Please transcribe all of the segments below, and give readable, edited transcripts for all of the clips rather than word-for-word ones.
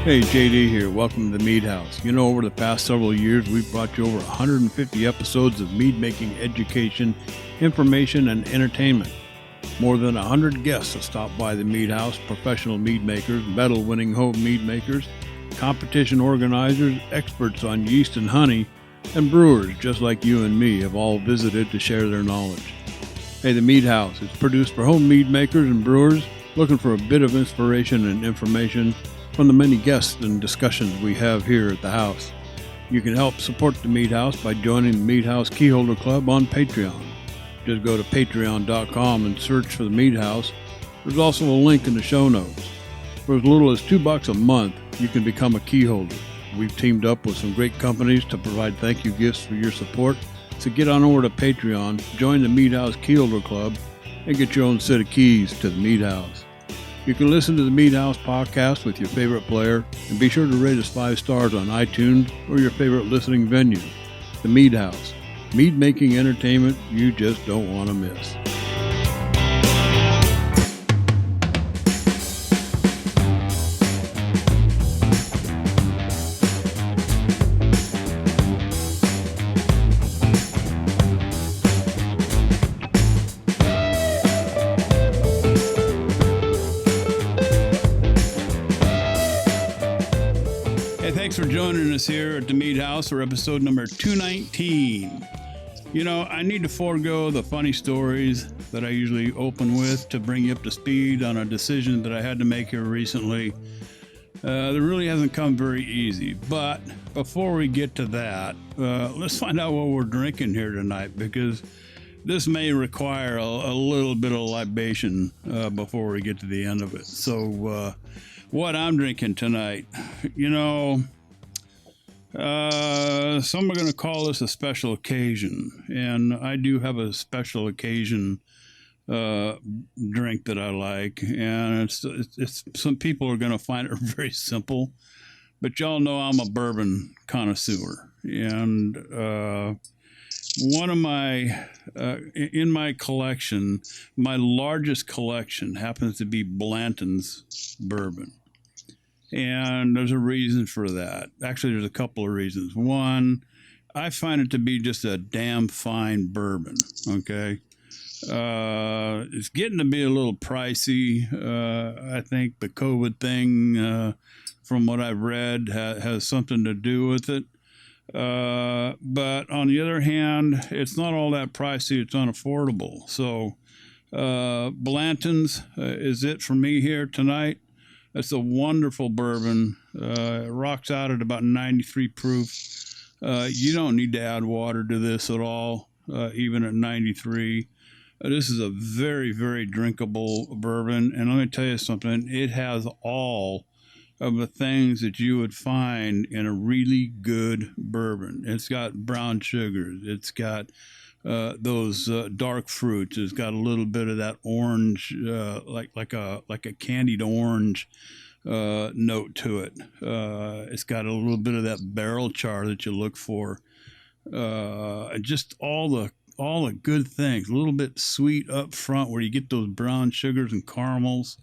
Hey, JD here. Welcome to the Mead House. You know, over the past several years, we've brought you over 150 episodes of mead making education, information, and entertainment. More than 100 guests have stopped by the Mead House, professional mead makers, medal-winning home mead makers, competition organizers, experts on yeast and honey, and brewers just like you and me have all visited to share their knowledge. Hey, the Mead House is produced for home mead makers and brewers looking for a bit of inspiration and information from the many guests and discussions we have here at the house. You can help support the Mead House by joining the Mead House Keyholder Club on Patreon. Just go to patreon.com and search for the Mead House. There's also a link in the show notes. For as little as $2 a month, you can become a keyholder. We've teamed up with some great companies to provide thank you gifts for your support. So get on over to Patreon, join the Mead House Keyholder Club, and get your own set of keys to the Mead House. You can listen to the Mead House podcast with your favorite player, and be sure to rate us 5 stars on iTunes or your favorite listening venue. The Mead House, mead making entertainment you just don't want to miss. Thanks for joining us here at the Mead House for episode number 219. You know, I need to forego the funny stories that I usually open with to bring you up to speed on a decision that I had to make here recently. That really hasn't come very easy. But before we get to that, let's find out what we're drinking here tonight, because this may require a little bit of libation before we get to the end of it. So what I'm drinking tonight, you know, some are going to call this a special occasion, and I do have a special occasion drink that I like, and it's some people are going to find it very simple, but y'all know I'm a bourbon connoisseur, and one of my in my collection, my largest collection happens to be Blanton's bourbon. And there's a reason for that. Actually, there's a couple of reasons. One, I find it to be just a damn fine bourbon, okay? It's getting to be a little pricey. I think the COVID thing, from what I've read, has something to do with it. But on the other hand, it's not all that pricey. It's unaffordable. So Blanton's is it for me here tonight. It's a wonderful bourbon. It rocks out at about 93 proof. You don't need to add water to this at all, even at 93. This is a very, very drinkable bourbon. And let me tell you something. It has all of the things that you would find in a really good bourbon. It's got brown sugars. It's got those dark fruits. It's got a little bit of that orange, like a candied orange note to it. It's got a little bit of that barrel char that you look for. Just all the good things. A little bit sweet up front where you get those brown sugars and caramels.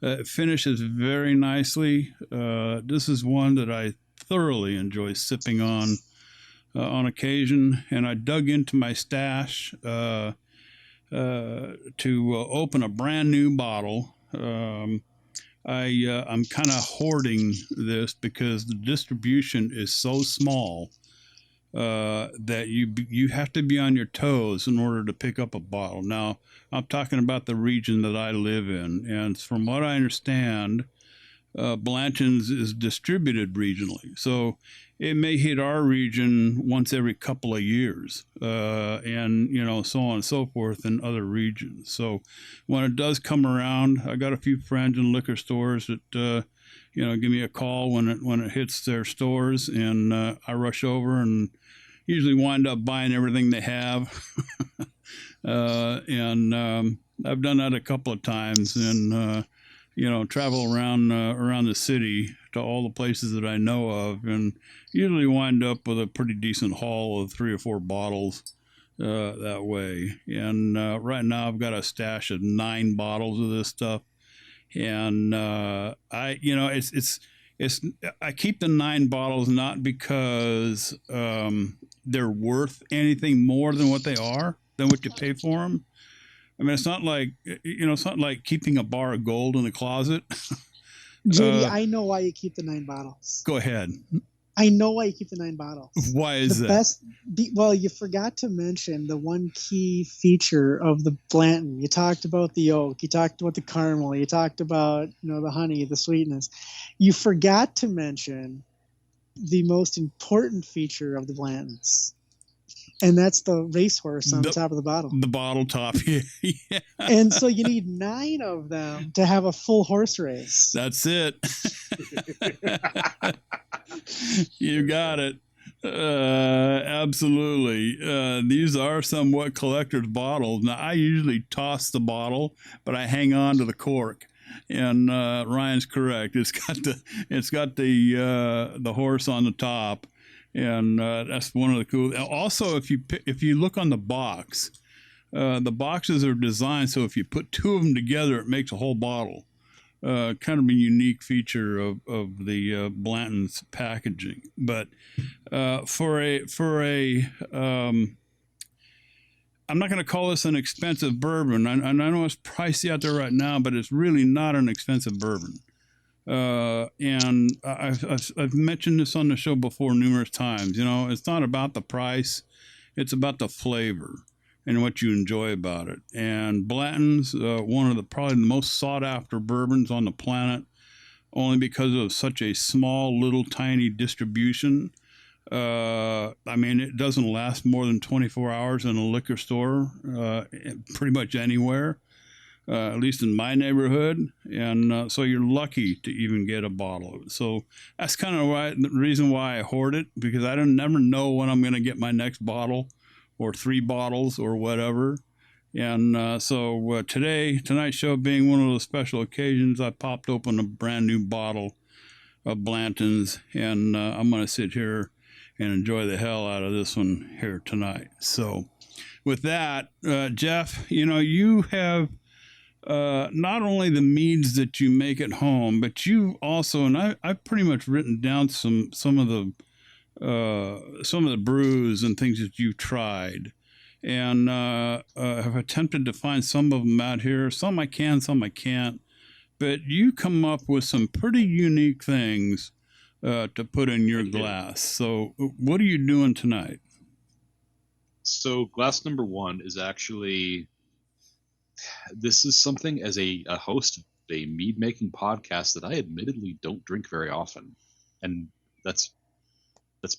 It finishes very nicely. This is one that I thoroughly enjoy sipping on occasion, and I dug into my stash to open a brand new bottle. I'm kind of hoarding this because the distribution is so small that you have to be on your toes in order to pick up a bottle. Now, I'm talking about the region that I live in, and from what I understand, Blanton's is distributed regionally. So it may hit our region once every couple of years, and, you know, so on and so forth in other regions. So when it does come around, I got a few friends in liquor stores that, you know, give me a call when it hits their stores, and I rush over and usually wind up buying everything they have. And I've done that a couple of times, and you know, travel around the city to all the places that I know of, and usually wind up with a pretty decent haul of 3 or 4 bottles that way. And right now I've got a stash of 9 bottles of this stuff, and it's I keep the 9 bottles not because they're worth anything more than what you pay for them. I mean, it's not like it's not like keeping a bar of gold in the closet. JD, I know why you keep the 9 bottles. Go ahead. I know why you keep the 9 bottles. Why is that? Well, you forgot to mention the one key feature of the Blanton. You talked about the oak. You talked about the caramel. You talked about the honey, the sweetness. You forgot to mention the most important feature of the Blantons, and that's the racehorse on the top of the bottle. The bottle top, yeah. And so you need 9 of them to have a full horse race. That's it. You got it. Absolutely. These are somewhat collector's bottles. Now, I usually toss the bottle, but I hang on to the cork. And Ryan's correct. It's got the horse on the top. And that's one of the cool. Also, if you look on the box, the boxes are designed so if you put 2 of them together, it makes a whole bottle. Kind of a unique feature of the Blanton's packaging. But for a I'm not going to call this an expensive bourbon. I know it's pricey out there right now, but it's really not an expensive bourbon. And I've mentioned this on the show before numerous times. It's not about the price; it's about the flavor and what you enjoy about it. And Blanton's one of probably the most sought after bourbons on the planet, only because of such a small, little, tiny distribution. I mean, it doesn't last more than 24 hours in a liquor store, pretty much anywhere. At least in my neighborhood, and so you're lucky to even get a bottle of it. So that's kind of the reason why I hoard it, because I never know when I'm going to get my next bottle, or 3 bottles, or whatever. And so tonight's show being one of those special occasions, I popped open a brand new bottle of Blanton's, and I'm going to sit here and enjoy the hell out of this one here tonight. So with that, Jeff, you have not only the meads that you make at home, but you also, and I've pretty much written down some of the brews and things that you've tried, and have attempted to find some of them out here. Some I can, some I can't. But you come up with some pretty unique things to put in your glass. So what are you doing tonight? So glass number 1 is actually... This is something, as a host of a mead making podcast, that I admittedly don't drink very often, and that's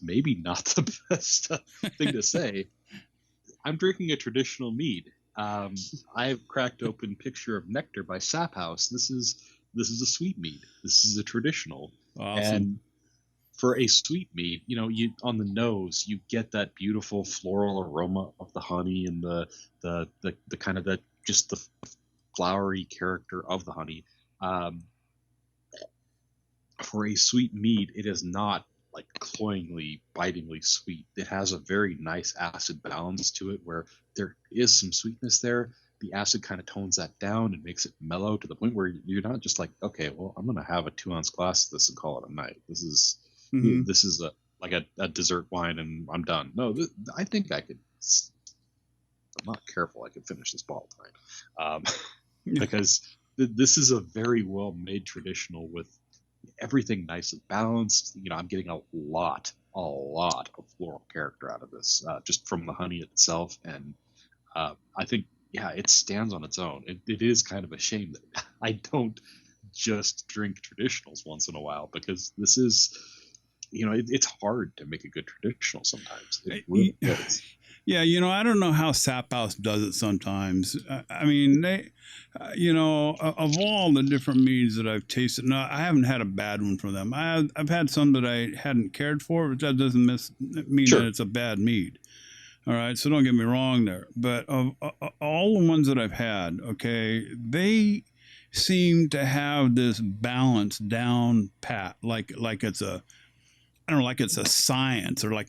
maybe not the best thing to say. I'm drinking a traditional mead. I've cracked open Picture of Nectar by Sap House. This is a sweet mead. This is a traditional. Awesome. And for a sweet mead, you on the nose you get that beautiful floral aroma of the honey and the kind of just the flowery character of the honey. For a sweet mead, it is not like cloyingly, bitingly sweet. It has a very nice acid balance to it, where there is some sweetness there. The acid kind of tones that down and makes it mellow to the point where you're not just like, okay, well, I'm going to have a 2-ounce glass of this and call it a night. This is a dessert wine and I'm done. No, I think I could. I'm not careful, I could finish this bottle tonight, because this is a very well made traditional with everything nice and balanced. I'm getting a lot of floral character out of this, just from the honey itself, and I think it stands on its own. It is kind of a shame that I don't just drink traditionals once in a while, because this is, it's hard to make a good traditional sometimes. It really is. Yeah, I don't know how Sap House does it sometimes. I mean, they, of all the different meads that I've tasted, no, I haven't had a bad one from them. I've had some that I hadn't cared for, but that doesn't mean Sure. that it's a bad mead. All right, so don't get me wrong there. But of all the ones that I've had, okay, they seem to have this balance down pat, like it's a... I don't know, like it's a science, or like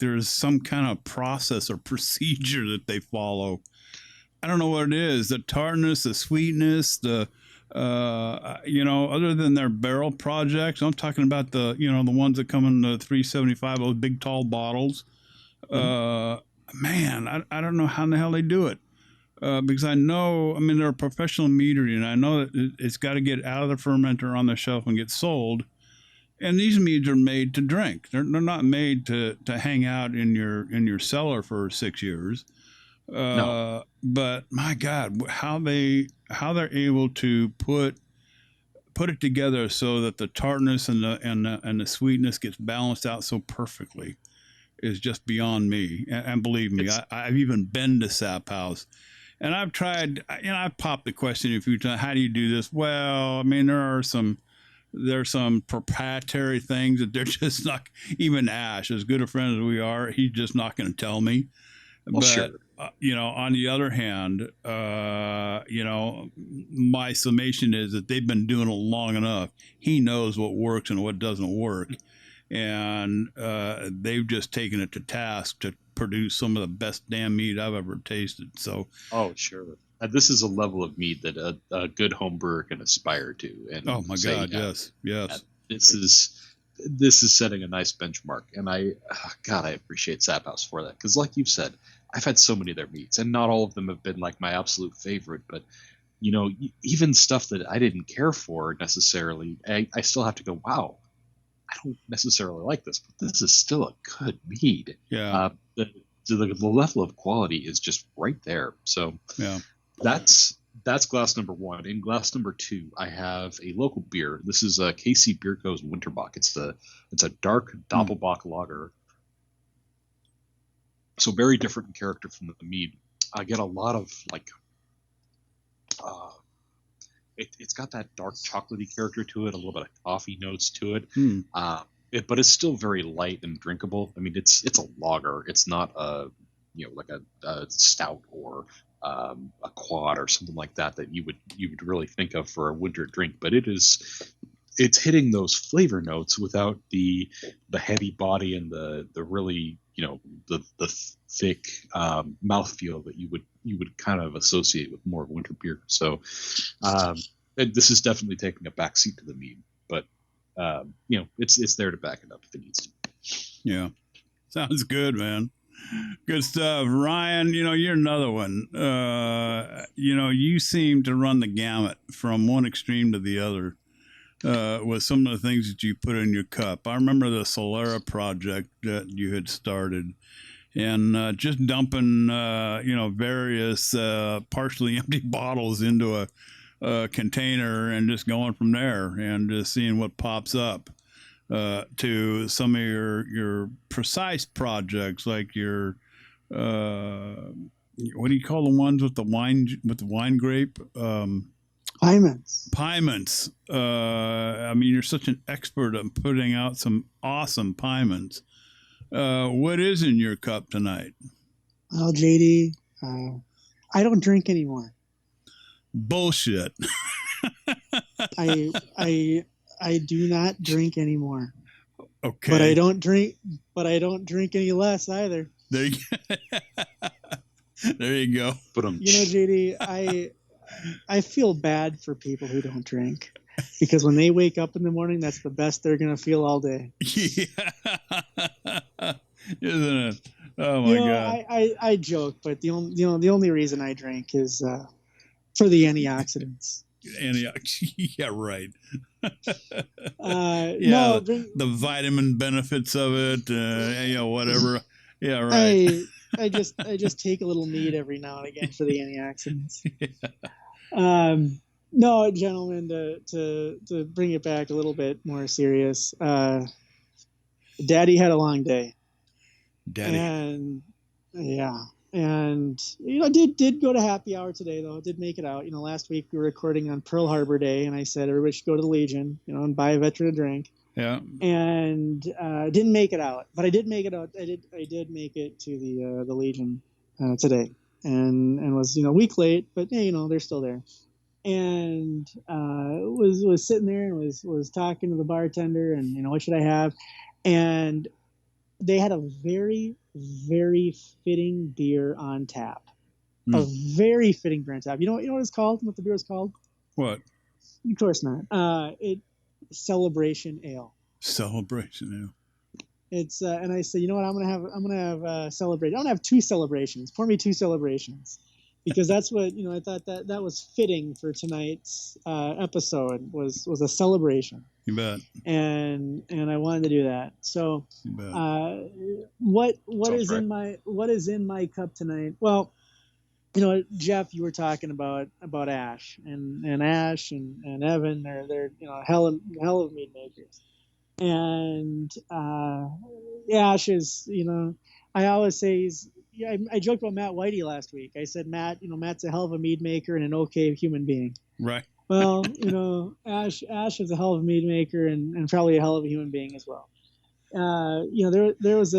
there's some kind of process or procedure that they follow. I don't know what it is. The tartness, the sweetness, Other than their barrel projects, I'm talking about the ones that come in the 375, those big tall bottles. Man, I don't know how in the hell they do it. Because I mean, they're a professional meadery, and I know that it's got to get out of the fermenter on the shelf and get sold. And these meads are made to drink. They're not made to hang out in your cellar for 6 years. No. But my God, how they're able to put it together so that the tartness and the sweetness gets balanced out so perfectly is just beyond me. And believe me, I've even been to Sap House. And I've tried, I've popped the question a few times, how do you do this? Well, I mean, there's some proprietary things that they're just not, even Ash, as good a friend as we are, he's just not going to tell me. Well, But, sure. On the other hand, my summation is that they've been doing it long enough. He knows what works and what doesn't work. And they've just taken it to task to produce some of the best damn mead I've ever tasted. So, oh, sure. This is a level of mead that a good home brewer can aspire to. And oh my God, yes. This is setting a nice benchmark, and I appreciate Sap House for that, because, like you've said, I've had so many of their meats, and not all of them have been like my absolute favorite. But even stuff that I didn't care for necessarily, I still have to go, wow, I don't necessarily like this, but this is still a good mead. Yeah. The level of quality is just right there. So yeah, that's glass number one. In glass number two, I have a local beer. This is a KC Beer Co.'s Winterbock. It's a dark Doppelbock lager. So very different in character from the mead. I get a lot of it's got that dark chocolatey character to it, a little bit of coffee notes to it. But it's still very light and drinkable. I mean, it's a lager. It's not a stout or a quad or something like that you would really think of for a winter drink. But it's hitting those flavor notes without the heavy body and the really the thick mouthfeel that you would kind of associate with more winter beer. So this is definitely taking a backseat to the mead, but it's there to back it up if it needs to. Yeah, sounds good, man. Good stuff. Ryan, you're another one. You seem to run the gamut from one extreme to the other with some of the things that you put in your cup. I remember the Solera project that you had started, and just dumping, various partially empty bottles into a container and just going from there and just seeing what pops up. To some of your precise projects, like your what do you call the ones with the wine grape? Pyments. I mean, you're such an expert at putting out some awesome pyments. What is in your cup tonight? Well, JD, I don't drink anymore. Bullshit. I do not drink anymore. Okay. But I don't drink any less either. There you go. JD, I feel bad for people who don't drink, because when they wake up in the morning, that's the best they're gonna feel all day. Yeah. Isn't it? Oh my God. I joke, but the only reason I drink is for the antioxidants. Yeah, right. No, the vitamin benefits of it, whatever. Yeah, right. I just take a little mead every now and again for the antioxidants. Yeah. No, gentlemen, to bring it back a little bit more serious. Daddy had a long day. Daddy. And yeah. And did go to happy hour today, though. Did make it out. Last week we were recording on Pearl Harbor Day, and I said everybody should go to the Legion, and buy a veteran a drink. Yeah. And didn't make it out, but I did make it out. I did make it to the Legion today, and was a week late, but they're still there. And was sitting there and was talking to the bartender, and what should I have? And they had a very, very fitting beer on tap. A very fitting beer on tap. You know what it's called? What the beer is called? What? Of course not. It Celebration Ale. Celebration. It's and I said, you know what? I'm gonna have celebrate. I'm gonna have 2 celebrations. Pour me 2 celebrations, because that's what I thought that was fitting for tonight's episode was a celebration. You bet. And I wanted to do that. So, You bet. what Sounds is right. what is in my cup tonight? Well, Jeff, you were talking about Ash and Ash and Evan. They're hell of mead makers. And Ash is, I always say I joked about Matt Whitey last week. I said Matt's a hell of a mead maker and an okay human being. Right. Well, Ash is a hell of a mead maker and probably a hell of a human being as well. There was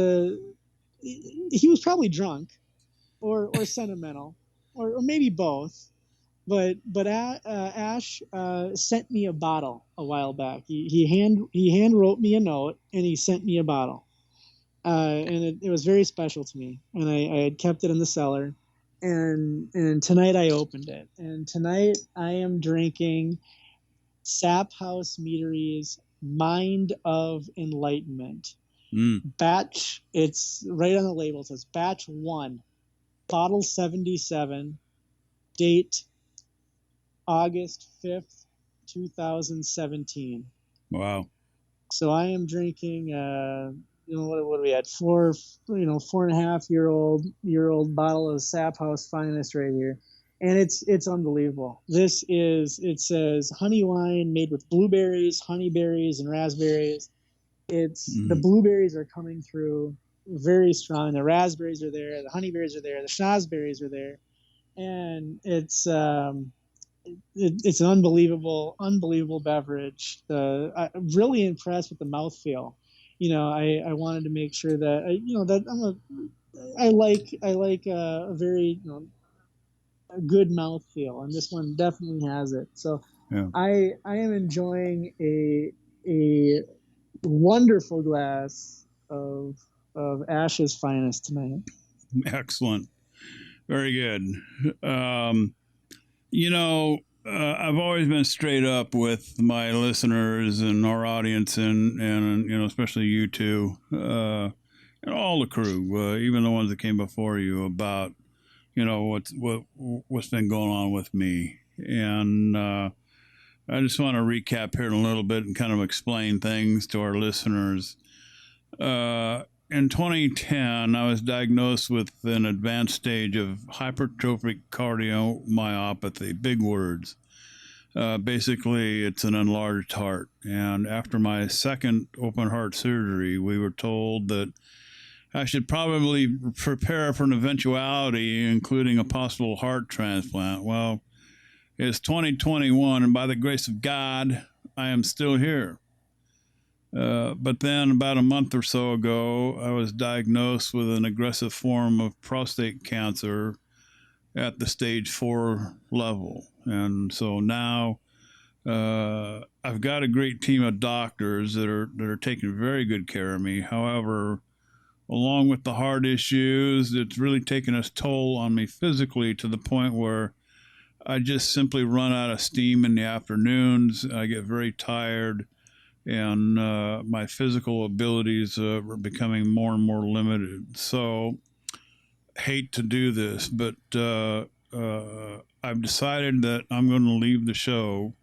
he was probably drunk or sentimental or maybe both. But Ash sent me a bottle a while back. He hand wrote me a note and he sent me a bottle, and it was very special to me. And I had kept it in the cellar, and tonight I opened it. And tonight I am drinking Sap House Meadery's Mind of Enlightenment batch. It's right on the label. It says batch 1, bottle 77, date August 5th, 2017. Wow. So I am drinking, what we had? 4.5-year-old bottle of Sap House Finest right here. And it's unbelievable. It says honey wine made with blueberries, honeyberries, and raspberries. The blueberries are coming through very strong. The raspberries are there. The honeyberries are there. The schnozberries are there. And it's an unbelievable beverage. I'm really impressed with the mouthfeel. I wanted to make sure that I like a very a good mouthfeel, and this one definitely has it. So yeah. I am enjoying a wonderful glass of Ash's Finest tonight. Excellent. Very good. I've always been straight up with my listeners and our audience and especially you two, and all the crew, even the ones that came before you, about, what's been going on with me. And I just want to recap here in a little bit and kind of explain things to our listeners. In 2010, I was diagnosed with an advanced stage of hypertrophic cardiomyopathy. Big words. Basically, it's an enlarged heart. And after my second open heart surgery, we were told that I should probably prepare for an eventuality, including a possible heart transplant. Well, it's 2021, and by the grace of God, I am still here. But then about a month or so ago, I was diagnosed with an aggressive form of prostate cancer at the stage 4 level. And so now I've got a great team of doctors that are taking very good care of me. However, along with the heart issues, it's really taken its toll on me physically to the point where I just simply run out of steam in the afternoons. I get very tired. And my physical abilities are becoming more and more limited. So, hate to do this, but I've decided that I'm going to leave the show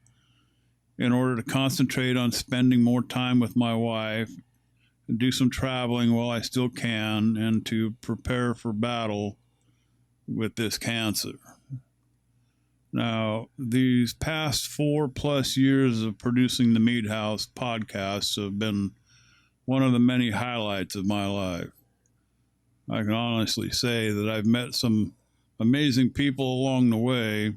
in order to concentrate on spending more time with my wife and do some traveling while I still can, and to prepare for battle with this cancer. Now, these past 4+ years of producing the Mead House podcasts have been one of the many highlights of my life. I can honestly say that I've met some amazing people along the way,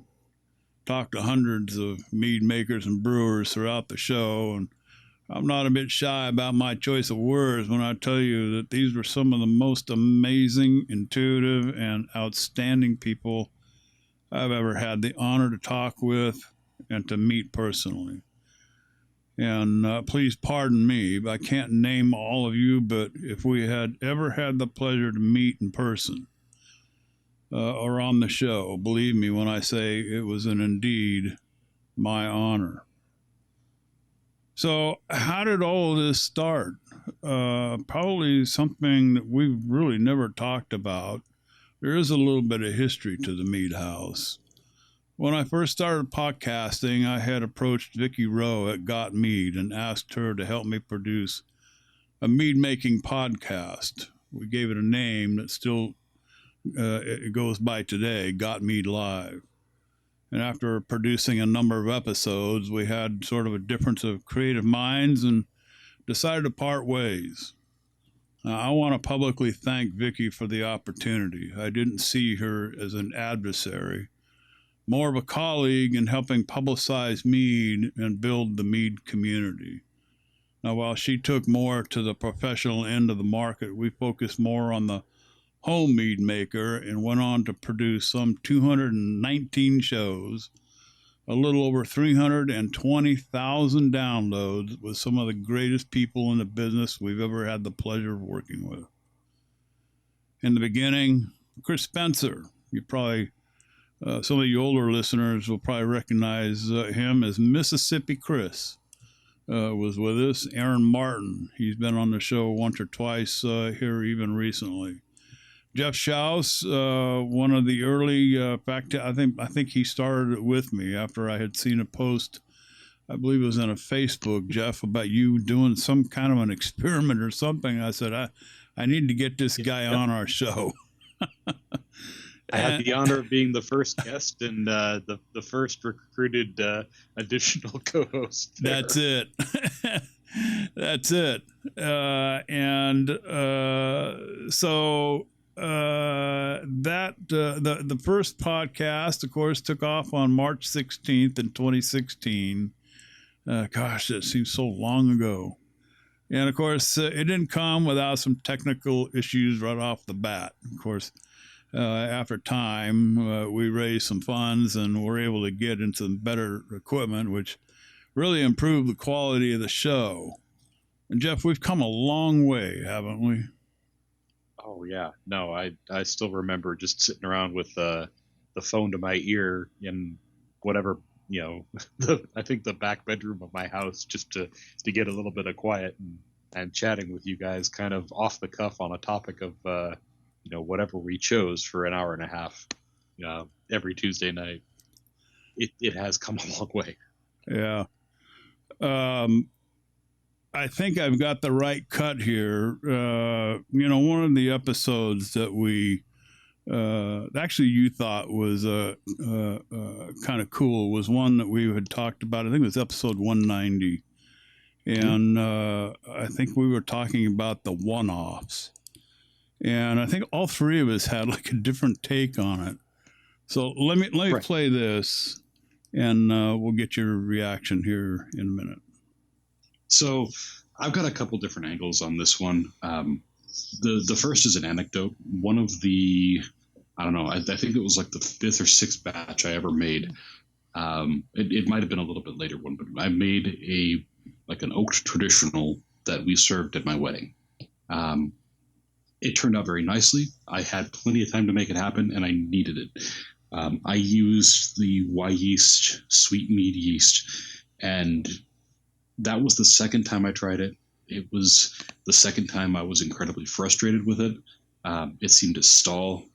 talked to hundreds of mead makers and brewers throughout the show, and I'm not a bit shy about my choice of words when I tell you that these were some of the most amazing, intuitive, and outstanding people I've ever had the honor to talk with and to meet personally. And please pardon me, I can't name all of you, but if we had ever had the pleasure to meet in person or on the show, believe me when I say it was indeed My honor. So, how did all of this start? Probably something that we've really never talked about. There is a little bit of history to the Mead House. When I first started podcasting, I had approached Vicki Rowe at Got Mead and asked her to help me produce a mead making podcast. We gave it a name that still it goes by today, Got Mead Live. And after producing a number of episodes, we had sort of a difference of creative minds and decided to part ways. I want to publicly thank Vicki for the opportunity. I didn't see her as an adversary, more of a colleague in helping publicize mead and build the mead community. Now, while she took more to the professional end of the market, we focused more on the home mead maker and went on to produce some 219 shows, a little over 320,000 downloads with some of the greatest people in the business we've ever had the pleasure of working with. In the beginning, Chris Spencer, you probably, some of you older listeners will probably recognize him as Mississippi Chris, was with us. Aaron Martin, he's been on the show once or twice here even recently. Jeff Schaus, one of the early, I think he started it with me after I had seen a post, I believe it was on a Facebook, Jeff, about you doing some kind of an experiment or something. I said, I need to get this guy on our show. I had the honor of being the first guest and the first recruited additional co-host there. That's it. That's it. So the first podcast, of course, took off on March 16th in 2016. Gosh, that seems so long ago. And of course, it didn't come without some technical issues right off the bat. Of course, after time, we raised some funds and were able to get into better equipment, which really improved the quality of the show. And Jeff, we've come a long way, haven't we? Oh yeah, no, I still remember just sitting around with the phone to my ear in whatever, I think the back bedroom of my house, just to get a little bit of quiet and chatting with you guys kind of off the cuff on a topic of whatever we chose for an hour and a half every Tuesday night. It has come a long way. Yeah. I think I've got the right cut here. One of the episodes that we actually you thought was kind of cool was one that we had talked about. I think it was episode 190. And I think we were talking about the one-offs. And I think all three of us had like a different take on it. So let me Right. play this, and we'll get your reaction here in a minute. So I've got a couple different angles on this one. The first is an anecdote. One of the, I don't know, I think it was like the fifth or sixth batch I ever made. It might have been a little bit later one, but I made an oaked traditional that we served at my wedding. It turned out very nicely. I had plenty of time to make it happen, and I needed it. I used the Wyeast sweet mead yeast, and that was the second time I tried it. It was the second time I was incredibly frustrated with it. It seemed to stall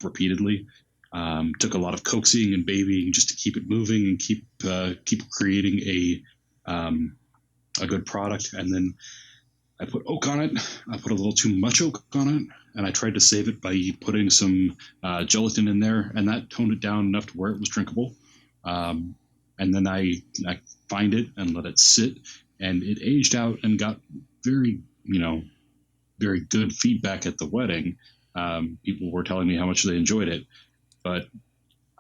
repeatedly. Took a lot of coaxing and babying just to keep it moving and keep creating a good product. And then I put oak on it. I put a little too much oak on it, and I tried to save it by putting some gelatin in there, and that toned it down enough to where it was drinkable. And then I fined it and let it sit, and it aged out and got very, very good feedback at the wedding. People were telling me how much they enjoyed it, but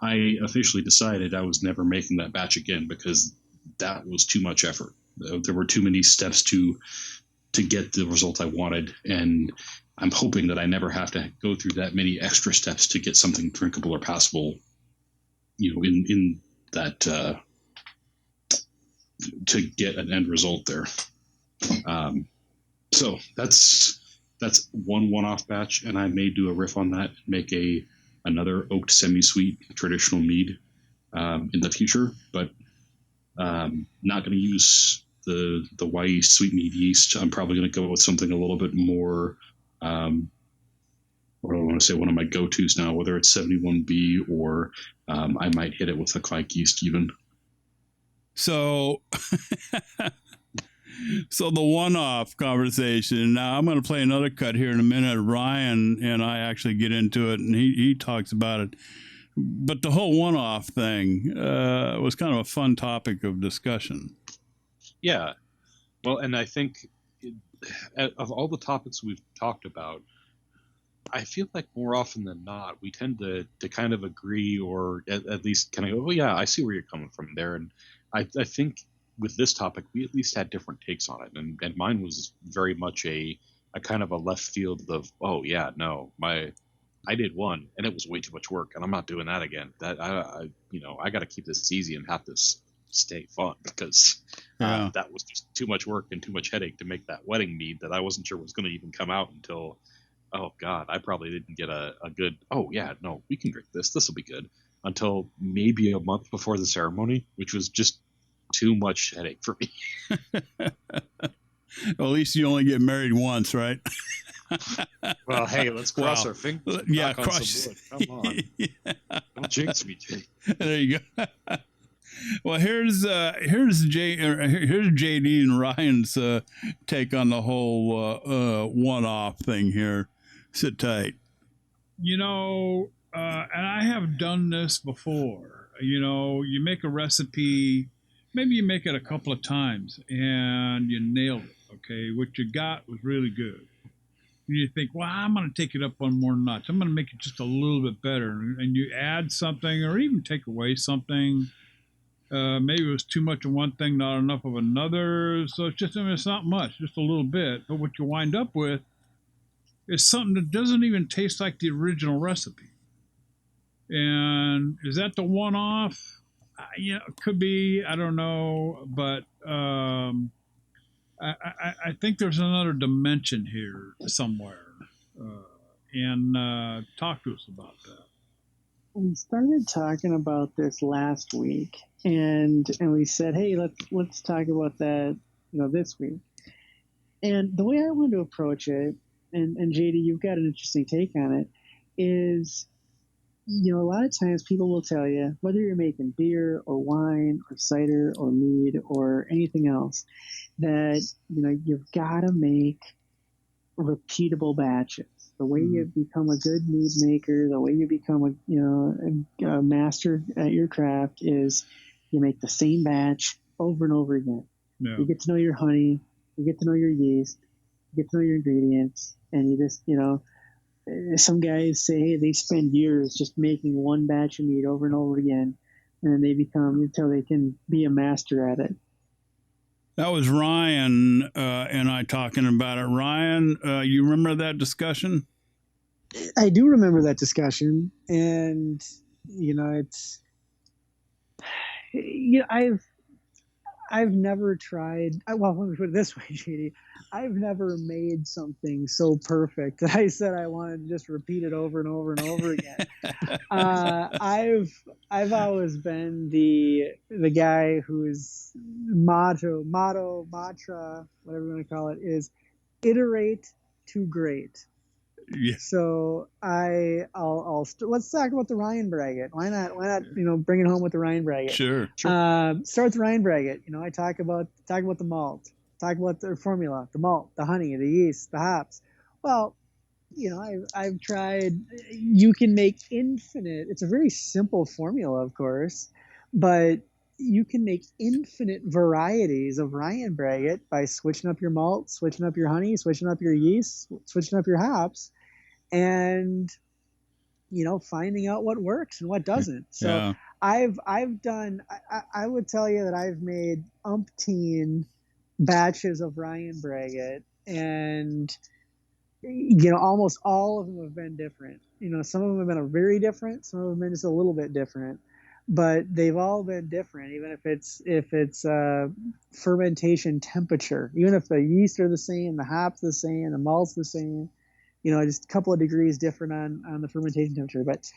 I officially decided I was never making that batch again because that was too much effort. There were too many steps to get the result I wanted, and I'm hoping that I never have to go through that many extra steps to get something drinkable or passable, in that to get an end result there. So that's one-off batch, and I may do a riff on that, make another oaked semi-sweet traditional mead in the future. But Not going to use the Hawaii sweet mead yeast. I'm probably going to go with something a little bit more. What do I want to say? One of my go-tos now, whether it's 71B or I might hit it with a Clank yeast even. So, so the one-off conversation. Now I'm going to play another cut here in a minute. Ryan and I actually get into it, and he talks about it. But the whole one-off thing was kind of a fun topic of discussion. Yeah. Well, and I think of all the topics we've talked about, I feel like more often than not, we tend to kind of agree, or at least kind of go, well, yeah, I see where you're coming from there. And I think with this topic, we at least had different takes on it. And mine was very much a kind of a left field of, oh, yeah, no, I did one and it was way too much work and I'm not doing that again. That I got to keep this easy and have this stay fun because that was just too much work and too much headache to make that wedding mead that I wasn't sure was going to even come out until, oh God, I probably didn't get a good, oh yeah, no, we can drink this. This will be good until maybe a month before the ceremony, which was just too much headache for me. Well, at least you only get married once, right? Well, hey, let's cross our fingers. Yeah, cross. Come on, don't jinx me, Jay. There you go. Well, here's JD and Ryan's take on the whole one-off thing here. Sit tight. And I have done this before. You make a recipe, maybe you make it a couple of times, and you nailed it. Okay, what you got was really good. And you think, well, I'm going to take it up one more notch. I'm going to make it just a little bit better. And you add something or even take away something. Maybe it was too much of one thing, not enough of another. So it's not much, just a little bit. But what you wind up with is something that doesn't even taste like the original recipe. And is that the one-off? It could be. I don't know. But I think there's another dimension here somewhere. And talk to us about that. We started talking about this last week, and we said, hey, let's talk about that, this week. And the way I want to approach it, and JD, you've got an interesting take on it, is, a lot of times people will tell you, whether you're making beer or wine or cider or mead or anything else, that, you've got to make repeatable batches. The way you become a good mead maker, the way you become a master at your craft is you make the same batch over and over again. Yeah. You get to know your honey, you get to know your yeast, you get to know your ingredients, and you just, some guys say, hey, they spend years just making one batch of mead over and over again, and then they become until they can be a master at it. That was Ryan and I talking about it. Ryan, you remember that discussion? I do remember that discussion, and it's I've never tried. Well, let me put it this way, JD. I've never made something so perfect that I said I wanted to just repeat it over and over and over again. I've always been the guy whose mantra, whatever you want to call it, is iterate to great. Yeah. So I'll let's talk about the Ryan Braggot. Why not bring it home with the Ryan Braggot? Sure. Start with the Ryan Braggot. I talk about the malt, talk about the formula, the malt, the honey, the yeast, the hops. Well, I've tried. You can make infinite. It's a very simple formula, of course, but you can make infinite varieties of Ryan Braggot by switching up your malt, switching up your honey, switching up your yeast, switching up your hops, and finding out what works and what doesn't. So yeah. I've done. I would tell you that I've made umpteen batches of Ryan Braggot, and almost all of them have been different. Some of them have been very different, some of them have been just a little bit different, but they've all been different. Even if it's fermentation temperature, even if the yeast are the same, the hops the same, the malt's the same, just a couple of degrees different on the fermentation temperature. But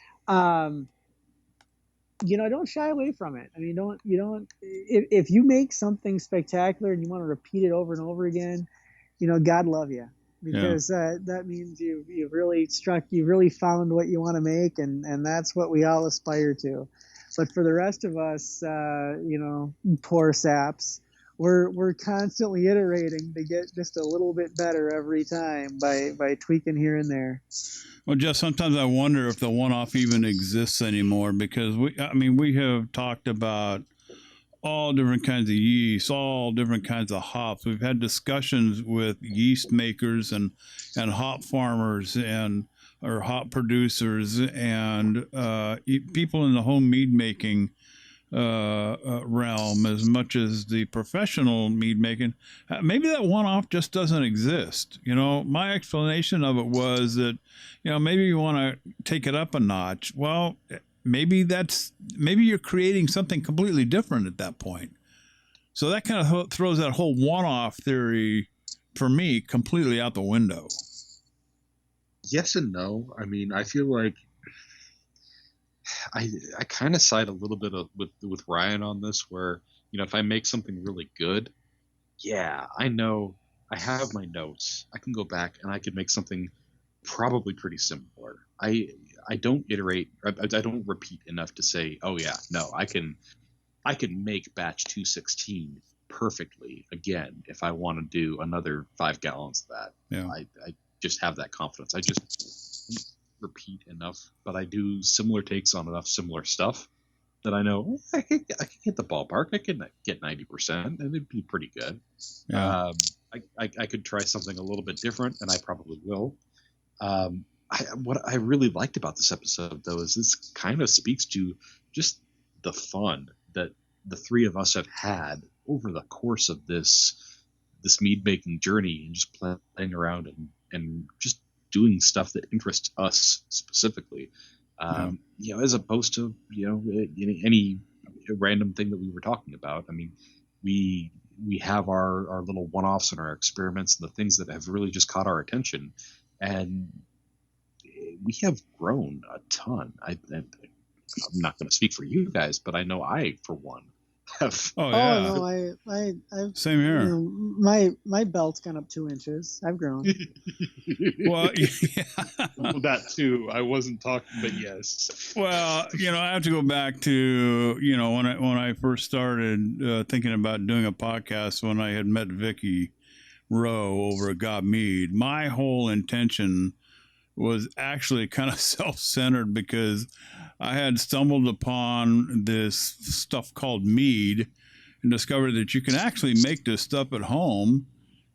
don't shy away from it. I mean, if you make something spectacular and you want to repeat it over and over again, God love you, because that means you've really found what you want to make, and that's what we all aspire to. But for the rest of us, poor saps, we're constantly iterating to get just a little bit better every time by tweaking here and there. Well, Jeff, sometimes I wonder if the one-off even exists anymore, because we have talked about all different kinds of yeast, all different kinds of hops. We've had discussions with yeast makers and hop farmers or hop producers and people in the home mead making realm as much as the professional mead making. Maybe that one-off just doesn't exist. My explanation of it was that, maybe you want to take it up a notch. Well, maybe you're creating something completely different at that point. So that kind of throws that whole one-off theory for me completely out the window. Yes and no. I mean, I feel like I kind of side a little bit with Ryan on this, where if I make something really good, I know I have my notes. I can go back and I could make something probably pretty similar. I don't iterate. I don't repeat enough to say, oh yeah, no, I can make batch 216 perfectly again if I want to do another 5 gallons of that. Yeah. I just have that confidence. I just repeat enough, but I do similar takes on enough similar stuff that I know I can hit the ballpark. I can get 90%, and it'd be pretty good. Yeah. I could try something a little bit different, and I probably will. What I really liked about this episode, though, is this kind of speaks to just the fun that the three of us have had over the course of this mead making journey, and just playing around and just doing stuff that interests us specifically, as opposed to any random thing that we were talking about. I mean, we have our little one-offs and our experiments and the things that have really just caught our attention, and we have grown a ton. I'm not going to speak for you guys, but I know I, for one, have. Oh yeah. Oh no, I've Same here. My belt's gone up 2 inches. I've grown. Well, yeah. That too. I wasn't talking, but yes. Well, I have to go back to when I first started thinking about doing a podcast, when I had met Vicky Rowe over at God Mead. My whole intention was actually kind of self-centered, because I had stumbled upon this stuff called mead and discovered that you can actually make this stuff at home,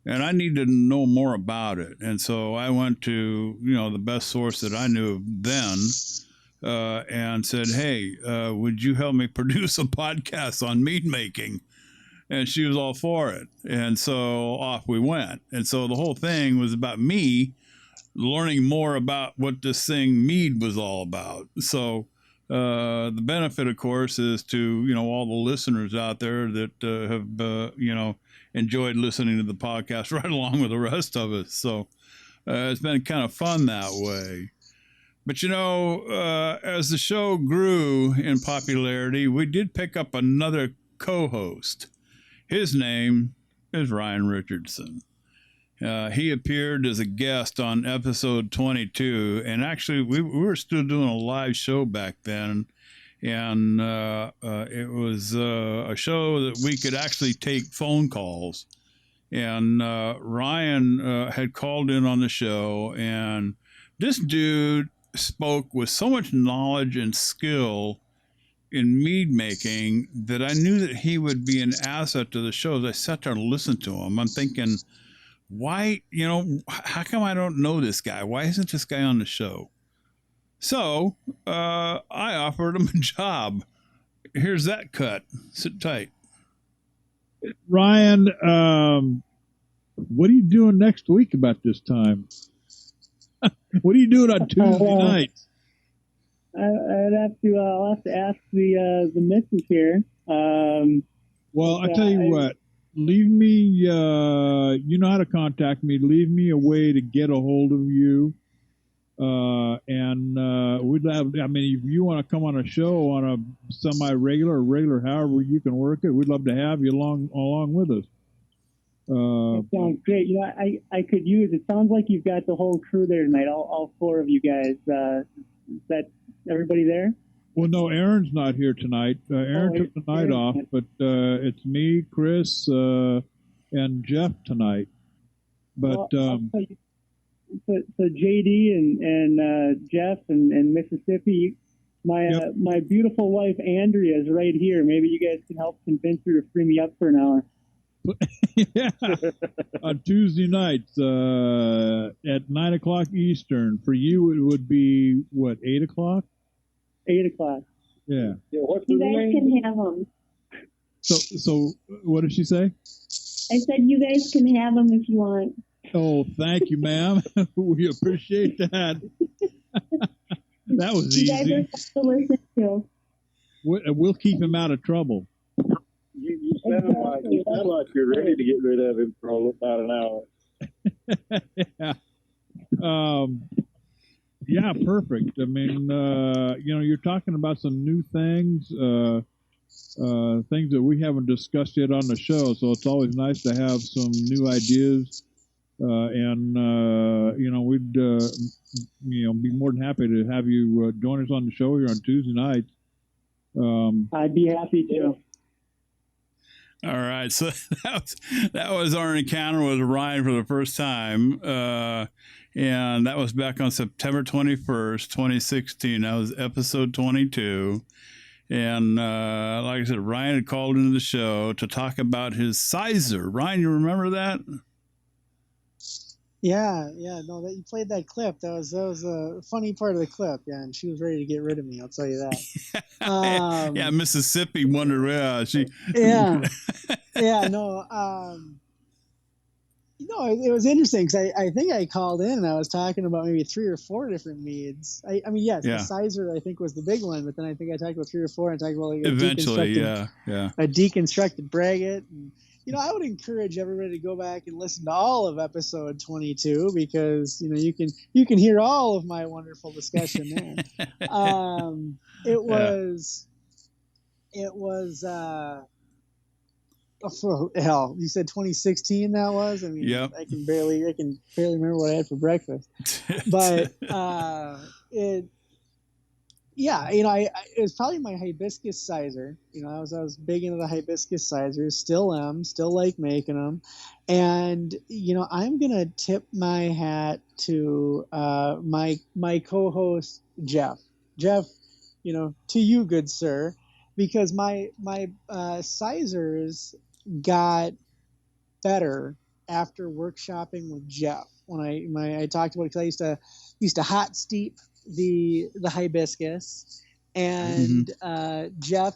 and I needed to know more about it. And so I went to the best source that I knew of then, and said, hey, would you help me produce a podcast on mead making? And she was all for it. And so off we went. And so the whole thing was about me learning more about what this thing mead was all about. So the benefit, of course, is to all the listeners out there that have enjoyed listening to the podcast right along with the rest of us. So it's been kind of fun that way. But as the show grew in popularity, we did pick up another co-host. His name is Ryan Richardson. He appeared as a guest on episode 22, and actually we were still doing a live show back then, and it was a show that we could actually take phone calls, and Ryan had called in on the show, and this dude spoke with so much knowledge and skill in mead making that I knew that he would be an asset to the show. As I sat there and listened to him, I'm thinking, why, how come I don't know this guy? Why isn't this guy on the show? So I offered him a job. Here's that cut. Sit tight. Ryan, what are you doing next week about this time? What are you doing on Tuesday nights? I'll have to ask the missus here. Well, I tell you what. Leave me, you know how to contact me. Leave me a way to get a hold of you. We'd have, I mean, if you want to come on a show on a semi-regular or regular, however you can work it, we'd love to have you along with us. That sounds great. You know, I could use. It sounds like you've got the whole crew there tonight. All four of you guys. Is that everybody there? Well, no, Aaron's not here tonight. Aaron took the night off, but it's me, Chris, and Jeff tonight. But so JD and Jeff and Mississippi, my beautiful wife Andrea is right here. Maybe you guys can help convince her to free me up for an hour. Yeah, on Tuesday nights at 9 o'clock Eastern. For you, it would be what, 8 o'clock? 8 o'clock. Yeah. You guys can have them. So what did she say? I said you guys can have them if you want. Oh, thank you, ma'am. We appreciate that. That was you easy. You guys are to listen to. We'll keep him out of trouble. You sound like you're ready to get rid of him for about an hour. Yeah, perfect. I mean, you're talking about some new things, things that we haven't discussed yet on the show. So it's always nice to have some new ideas. We'd, be more than happy to have you join us on the show here on Tuesday nights. I'd be happy to. All right, so that was our encounter with Ryan for the first time, and that was back on September 21st, 2016. That was episode 22, and like I said, Ryan had called into the show to talk about his sizer. Ryan, you remember that? Yeah, no, that you played that clip. That was a funny part of the clip. Yeah, and she was ready to get rid of me. I'll tell you that. Yeah, Mississippi wondered she. Yeah, no. It was interesting because I think I called in and I was talking about maybe 3 or 4 different meads. The sizer I think was the big one, but then I think I talked about 3 or 4 and I talked about like a deconstructed braggot. And, I would encourage everybody to go back and listen to all of episode 22 because you can hear all of my wonderful discussion there. It was hell, you said 2016 that was? I mean, yep. I can barely remember what I had for breakfast. But it was probably my hibiscus sizer. I was big into the hibiscus sizers, still like making them. And, I'm going to tip my hat to my co-host, Jeff. Jeff, to you, good sir, because my sizers got better after workshopping with Jeff. When I talked about it, because I used to hot steep the hibiscus, and Jeff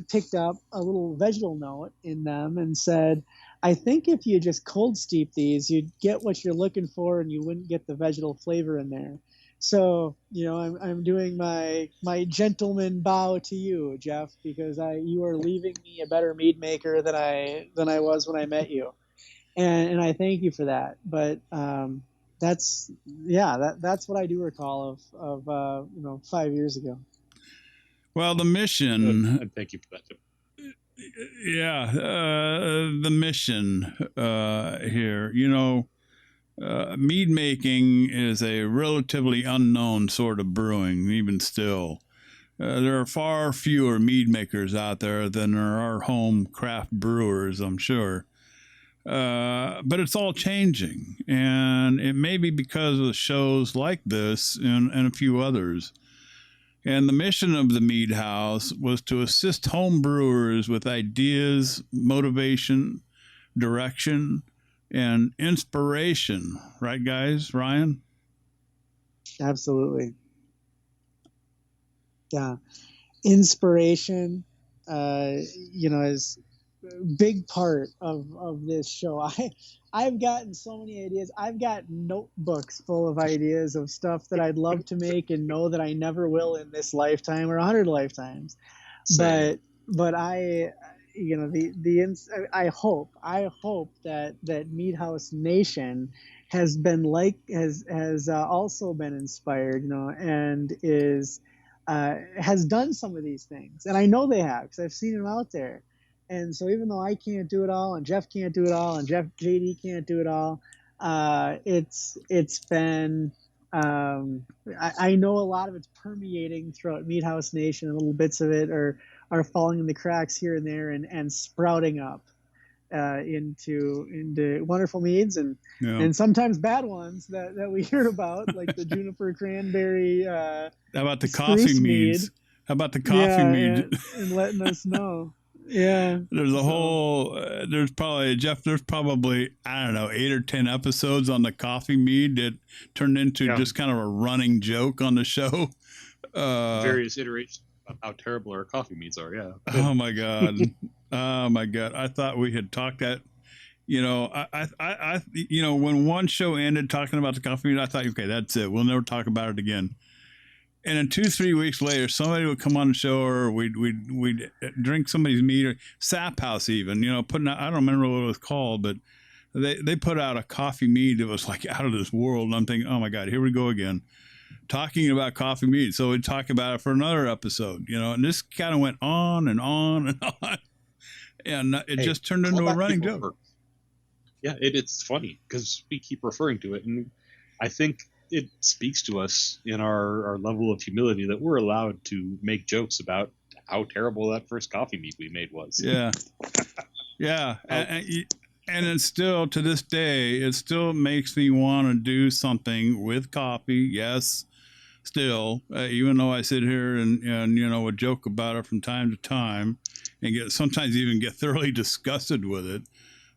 picked up a little vegetal note in them and said, I think if you just cold steep these, you'd get what you're looking for and you wouldn't get the vegetal flavor in there. So, I'm doing my gentleman bow to you, Jeff, because you are leaving me a better mead maker than I was when I met you, and I thank you for that. But that's what I do recall of 5 years ago. Well, the mission. And thank you for that too. Yeah, the mission here. Mead making is a relatively unknown sort of brewing, even still. There are far fewer mead makers out there than there are home craft brewers, I'm sure. But it's all changing, and it may be because of shows like this and a few others. And the mission of the Mead House was to assist home brewers with ideas, motivation, direction, and inspiration. Right, guys? Ryan? Absolutely. Yeah. Inspiration, is a big part of this show. I've gotten so many ideas. I've got notebooks full of ideas of stuff that I'd love to make and know that I never will in this lifetime or 100 lifetimes. Same. But I, I hope that Mead House Nation has also been inspired, and has done some of these things, and I know they have because I've seen them out there. And so even though I can't do it all, and Jeff can't do it all, and JD can't do it all, it's been I know a lot of it's permeating throughout Mead House Nation, and little bits of it are falling in the cracks here and there, and sprouting up into wonderful meads, and sometimes bad ones that we hear about, like the juniper cranberry. How about the coffee meads? How about the coffee mead? And letting us know. Yeah. There's a whole, there's probably, I don't know, 8 or 10 episodes on the coffee mead that turned into just kind of a running joke on the show. Various iterations of how terrible our coffee meads are. Yeah. Oh my God. Oh my God. I thought we had talked that, I when one show ended talking about the coffee mead, I thought, okay, that's it. We'll never talk about it again. And then 2-3 weeks later, somebody would come on the show, or we'd drink somebody's mead, or Sap House even, putting out, I don't remember what it was called, but they put out a coffee mead that was like out of this world. And I'm thinking, oh my God, here we go again, talking about coffee mead. So we'd talk about it for another episode, and this kind of went on and on and on. And it just turned into a running joke. Yeah, it's funny because we keep referring to it. And I think it speaks to us in our level of humility that we're allowed to make jokes about how terrible that first coffee mead we made was. Yeah. Yeah. And it's still, to this day, it still makes me want to do something with coffee. Yes. Still, even though I sit here and would joke about it from time to time, and sometimes even get thoroughly disgusted with it.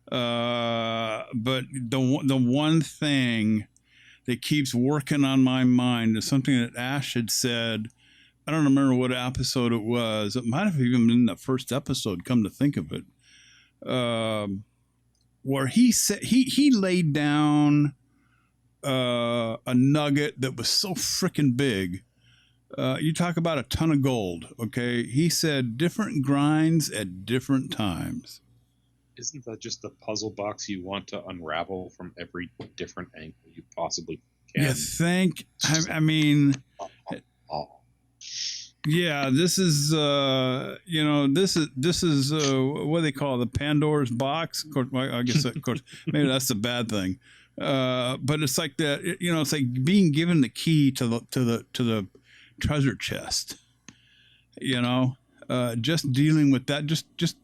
But the one thing that keeps working on my mind is something that Ash had said. I don't remember what episode it was. It might have even been the first episode, come to think of it, where he said he laid down a nugget that was so freaking big. You talk about a ton of gold, okay? He said different grinds at different times. Isn't that just the puzzle box you want to unravel from every different angle you possibly can? You think? I mean, yeah. This is this is what they call the Pandora's box. Of course, I guess of course maybe that's the bad thing. But it's like that. It's like being given the key to the treasure chest. Just dealing with that. Just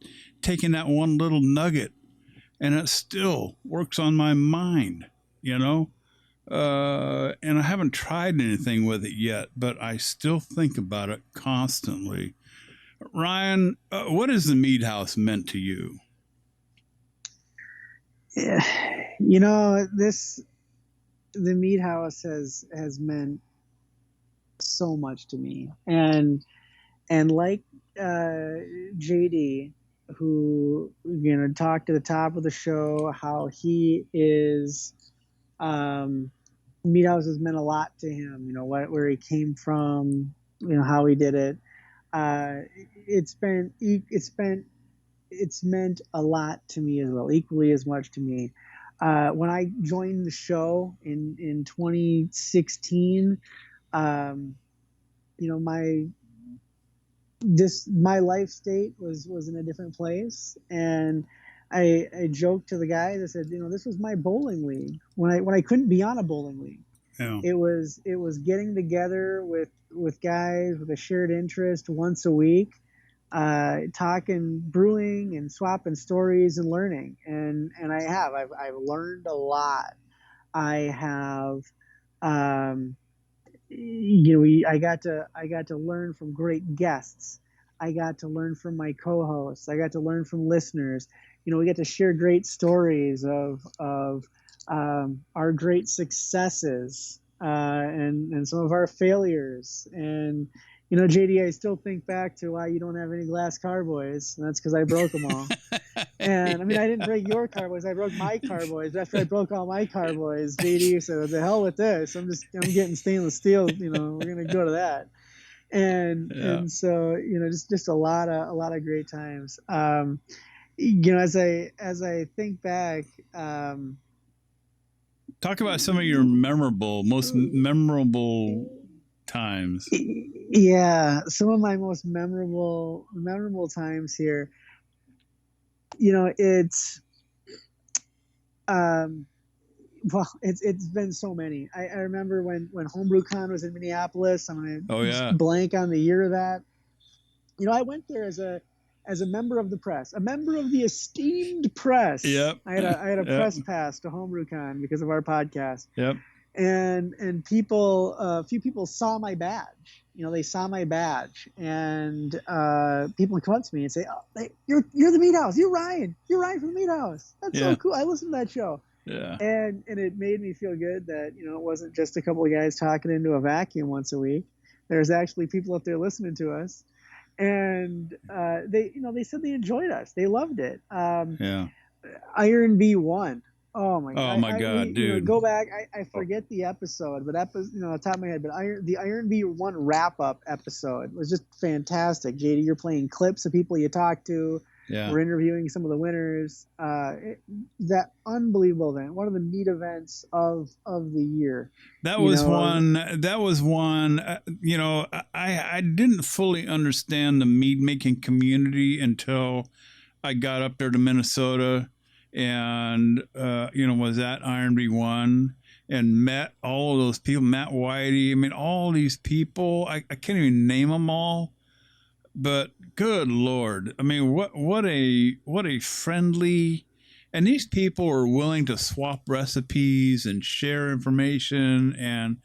taking that one little nugget, and it still works on my mind, and I haven't tried anything with it yet, but I still think about it constantly. Ryan, what has the Mead House meant to you? Yeah, the Mead House has meant so much to me, and like JD, who talked at the top of the show how he is Mead House has meant a lot to him, where he came from, how he did it. It's meant a lot to me as well, equally as much to me. When I joined the show in 2016, my life state was in a different place, and I joked to the guy that said, this was my bowling league when I couldn't be on a bowling league. Yeah. It was getting together with guys with a shared interest once a week, talking brewing and swapping stories and learning, and I've learned a lot. I have I got to learn from great guests. I got to learn from my co-hosts. I got to learn from listeners. We get to share great stories of our great successes and some of our failures. And JD, I still think back to why you don't have any glass carboys. And that's because I broke them all. And I didn't break your carboys. I broke my carboys. After I broke all my carboys, JD said, "The hell with this! I'm getting stainless steel. We're gonna go to that." and so just a lot of great times. As I think back, talk about some of your most memorable times. Yeah, some of my most memorable times here. It's it's been so many. I remember when HomebrewCon was in Minneapolis. I'm gonna blank on the year of that. I went there as a member of the press, a member of the esteemed press. Yep. I had a press pass to HomebrewCon because of our podcast. Yep. And people, a few people saw my badge. They saw my badge, and people would come up to me and say, "Oh, you're the Mead House. You're Ryan from the Mead House. That's so cool. I listened to that show." Yeah. And it made me feel good that it wasn't just a couple of guys talking into a vacuum once a week. There's actually people up there listening to us, and they said they enjoyed us. They loved it. Iron V1. Oh my god, dude! Go back. I forget the episode, but the top of my head. But the Iron V1 wrap up episode was just fantastic. JD, you're playing clips of people you talked to. Yeah. We're interviewing some of the winners. That unbelievable event, one of the neat events of the year. That was one. I didn't fully understand the mead making community until I got up there to Minnesota and was at Iron V1 and met all of those people. Matt Whitey. I mean, all these people. I can't even name them all. But good Lord, I mean, what a friendly, and these people are willing to swap recipes and share information, and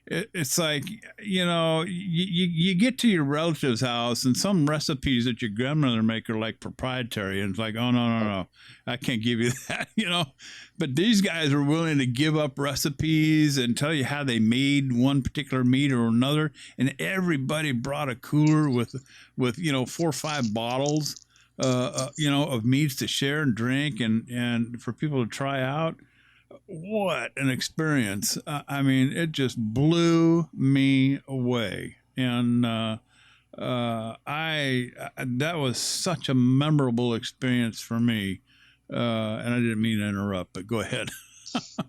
it's like, you get to your relative's house and some recipes that your grandmother make are like proprietary, and it's like, oh no, I can't give you that, But these guys are willing to give up recipes and tell you how they made one particular meat or another, and everybody brought a cooler with 4 or 5 bottles, of meats to share and drink and for people to try out. What an experience. I mean, it just blew me away. And that was such a memorable experience for me. And I didn't mean to interrupt, but go ahead.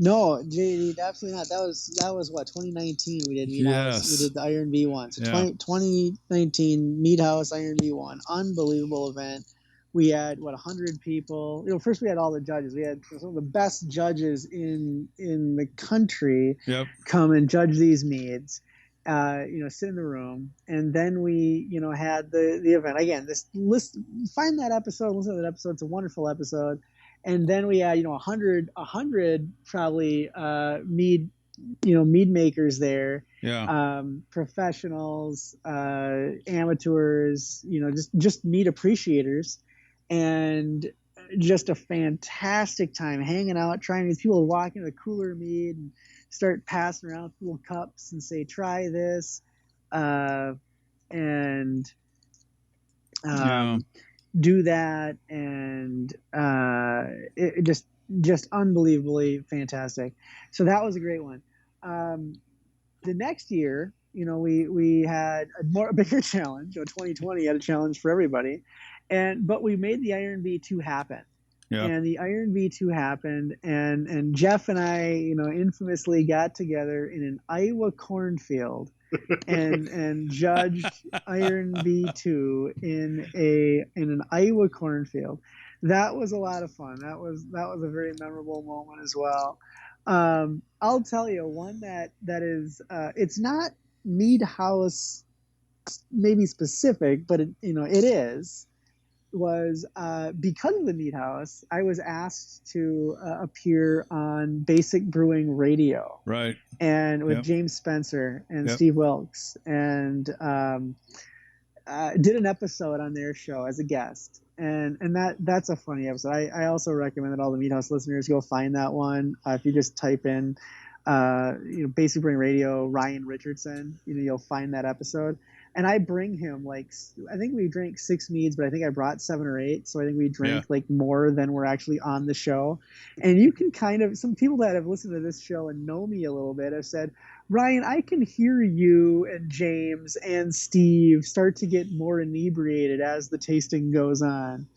No, JD, absolutely not. That was what, 2019 we did Mead House. We did the Iron V1. So 2019 Mead House Iron V1. Unbelievable event. We had 100 people. First we had all the judges. We had some of the best judges in the country come and judge these meads. Sit in the room, and then we had the event again. Find that episode, listen to that episode. It's a wonderful episode. And then we had 100 probably mead makers there. Yeah. Professionals, amateurs, just mead appreciators. And just a fantastic time hanging out, trying these people to walk into the cooler mead and start passing around little cups and say, try this. Do that. And it just unbelievably fantastic. So that was a great one. The next year, we had a bigger challenge. 2020 had a challenge for everybody. But we made the Iron V2 happen. Yeah. And the Iron V2 happened, and Jeff and I, infamously got together in an Iowa cornfield and judged Iron V2 in an Iowa cornfield. That was a lot of fun. That was a very memorable moment as well. I'll tell you one that is it's not Mead House maybe specific, but it is. Was because of the Mead House, I was asked to appear on Basic Brewing Radio, right? And with James Spencer and Steve Wilkes, and did an episode on their show as a guest, and that's a funny episode. I also recommend that all the Mead House listeners go find that one. If you just type in, Basic Brewing Radio, Ryan Richardson, you'll find that episode. and I bring him I think we drank 6 meads, but I think I brought 7 or 8. So I think we drank like more than we're actually on the show. And you can some people that have listened to this show and know me a little bit have said, Ryan, I can hear you and James and Steve start to get more inebriated as the tasting goes on.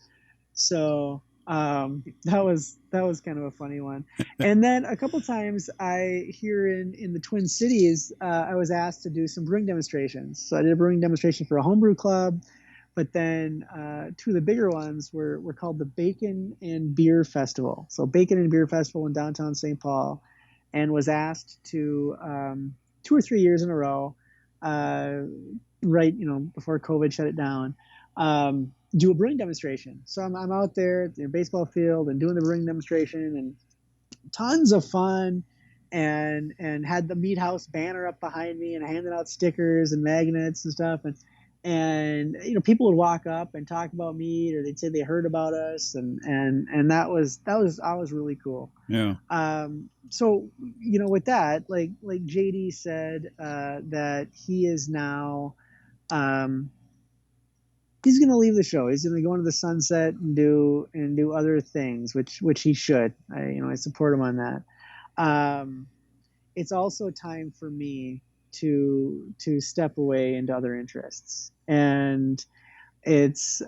So that was kind of a funny one. And then a couple times here in the Twin Cities, I was asked to do some brewing demonstrations. So I did a brewing demonstration for a homebrew club, but then 2 of the bigger ones were called the Bacon and Beer Festival. So Bacon and Beer Festival in downtown St. Paul, and was asked to 2 or 3 years in a row, before COVID shut it down, do a brewing demonstration. So I'm out there at the baseball field and doing the brewing demonstration, and tons of fun, and had the Mead House banner up behind me and handing out stickers and magnets and stuff. And people would walk up and talk about mead, or they'd say they heard about us, and that was really cool. Yeah. So with that, like JD said, that he is now he's going to leave the show. He's going to go into the sunset and do other things, which he should. I support him on that. It's also time for me to step away into other interests, and it's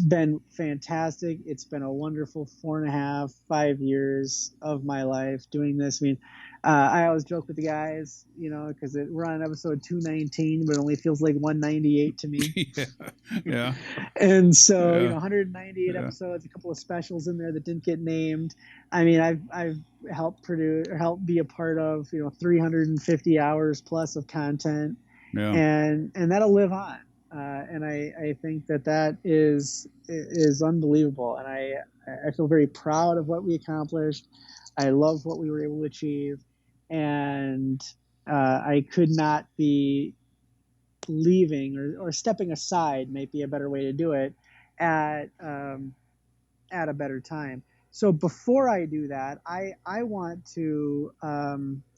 been fantastic. It's been a wonderful 4.5, 5 years of my life doing this. I mean, I always joke with the guys, because we're on episode 219, but it only feels like 198 to me. Yeah. And so, 198 episodes, a couple of specials in there that didn't get named. I mean, I've helped produce or helped be a part of, 350 hours plus of content. Yeah. And that'll live on. And I think that is unbelievable. And I feel very proud of what we accomplished. I love what we were able to achieve. And I could not be leaving or stepping aside, might be a better way to do it, at a better time. So before I do that, I want to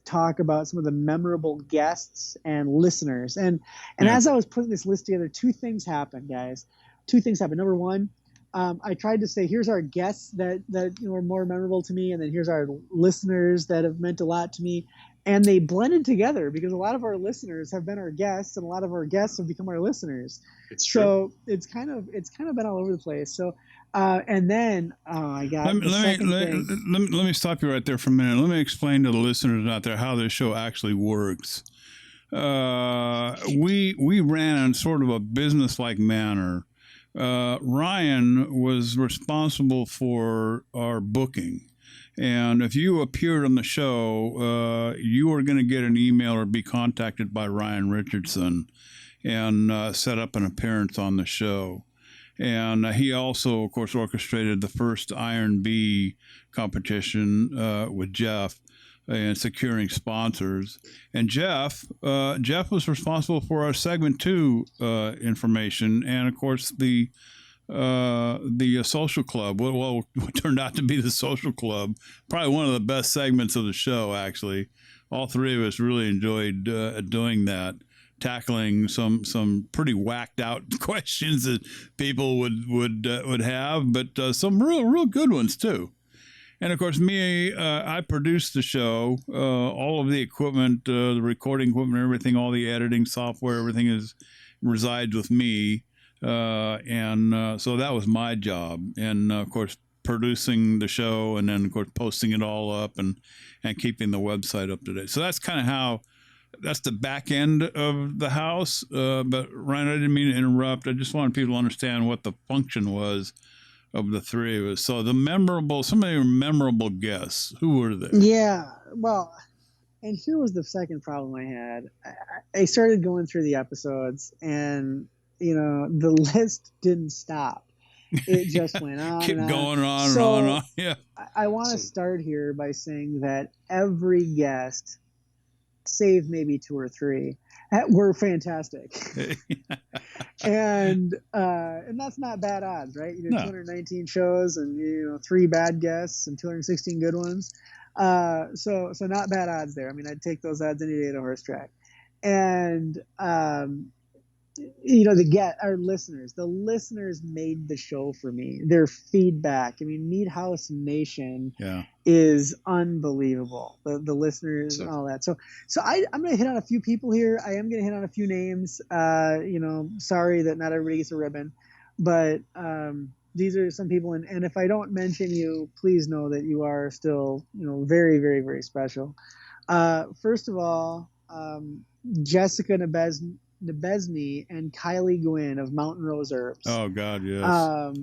talk about some of the memorable guests and listeners. And as I was putting this list together, 2 things happened, guys. 2 things happened. Number one, I tried to say, here's our guests that are more memorable to me, and then here's our listeners that have meant a lot to me. And they blended together because a lot of our listeners have been our guests, and a lot of our guests have become our listeners. It's true. So it's kind of been all over the place. So and then I got let me stop you right there for a minute. Let me explain to the listeners out there how this show actually works. We ran in sort of a business-like manner. Ryan was responsible for our booking. And if you appeared on the show, you were going to get an email or be contacted by Ryan Richardson and set up an appearance on the show. And he also, of course, orchestrated the first Iron Bee competition with Jeff and securing sponsors. And Jeff was responsible for our segment 2 information, and of course the social club. What turned out to be the social club, probably one of the best segments of the show. Actually, all 3 of us really enjoyed doing that, tackling some pretty whacked out questions that people would have, but some real good ones too. And of course, I produced the show, all of the equipment, the recording equipment, everything, all the editing software, everything resides with me. And so that was my job. And of course, producing the show, and then of course, posting it all up and keeping the website up to date. So that's kind of that's the back end of the house. But Ryan, I didn't mean to interrupt. I just wanted people to understand what the function was of the 3 of us. So some of your memorable guests, who were they? Yeah, well, and here was the second problem I had. I started going through the episodes, and the list didn't stop. It just went on. Keep and going on so and on. Yeah. I want to start here by saying that every guest, save maybe 2 or 3, were fantastic. And that's not bad odds, right? 219 shows and 3 bad guests and 216 good ones. So not bad odds there. I mean, I'd take those odds any day at a horse track. And our listeners, the listeners made the show for me. Their feedback, I mean, Mead House Nation is unbelievable. The listeners and all that. So I'm going to hit on a few people here. I am going to hit on a few names. Sorry that not everybody gets a ribbon, but these are some people. And if I don't mention you, please know that you are still, very, very, very special. First of all, Jessica Nebesny and Kylie Gwynn of Mountain Rose Herbs. Oh God, yes.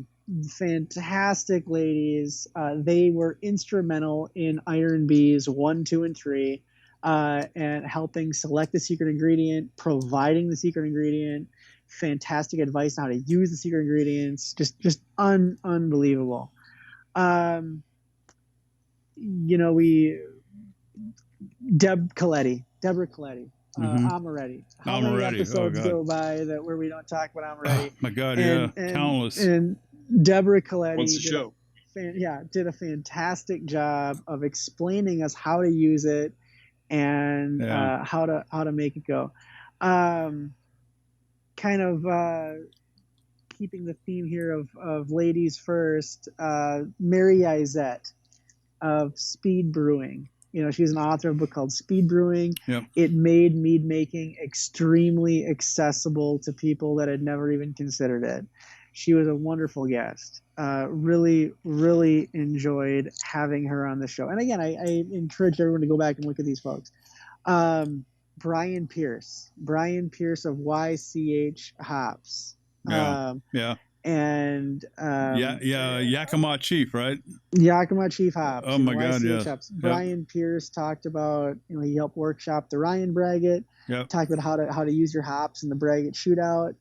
Fantastic ladies. They were instrumental in Iron Bees 1, 2, and 3, and helping select the secret ingredient, providing the secret ingredient, fantastic advice on how to use the secret ingredients. Just unbelievable. Deborah Coletti. Amaretti. How many episodes go by where we don't talk about Amaretti? Oh my God, countless. And Deborah Coletti Once a show. Did a fantastic job of explaining us how to use it and how to make it go. Keeping the theme here of ladies first. Mary Izette of Speed Brewing. She's an author of a book called Speed Brewing. Yep. It made mead making extremely accessible to people that had never even considered it. She was a wonderful guest. Really, really enjoyed having her on the show. And again, I encourage everyone to go back and look at these folks. Brian Pierce of YCH Hops. And Yakima Chief, right? Yakima Chief Hops. Oh my God, yes. Hops. Brian Pierce talked about, he helped workshop the Ryan Braggot. Yep. Talked about how to use your hops in the Braggot shootout.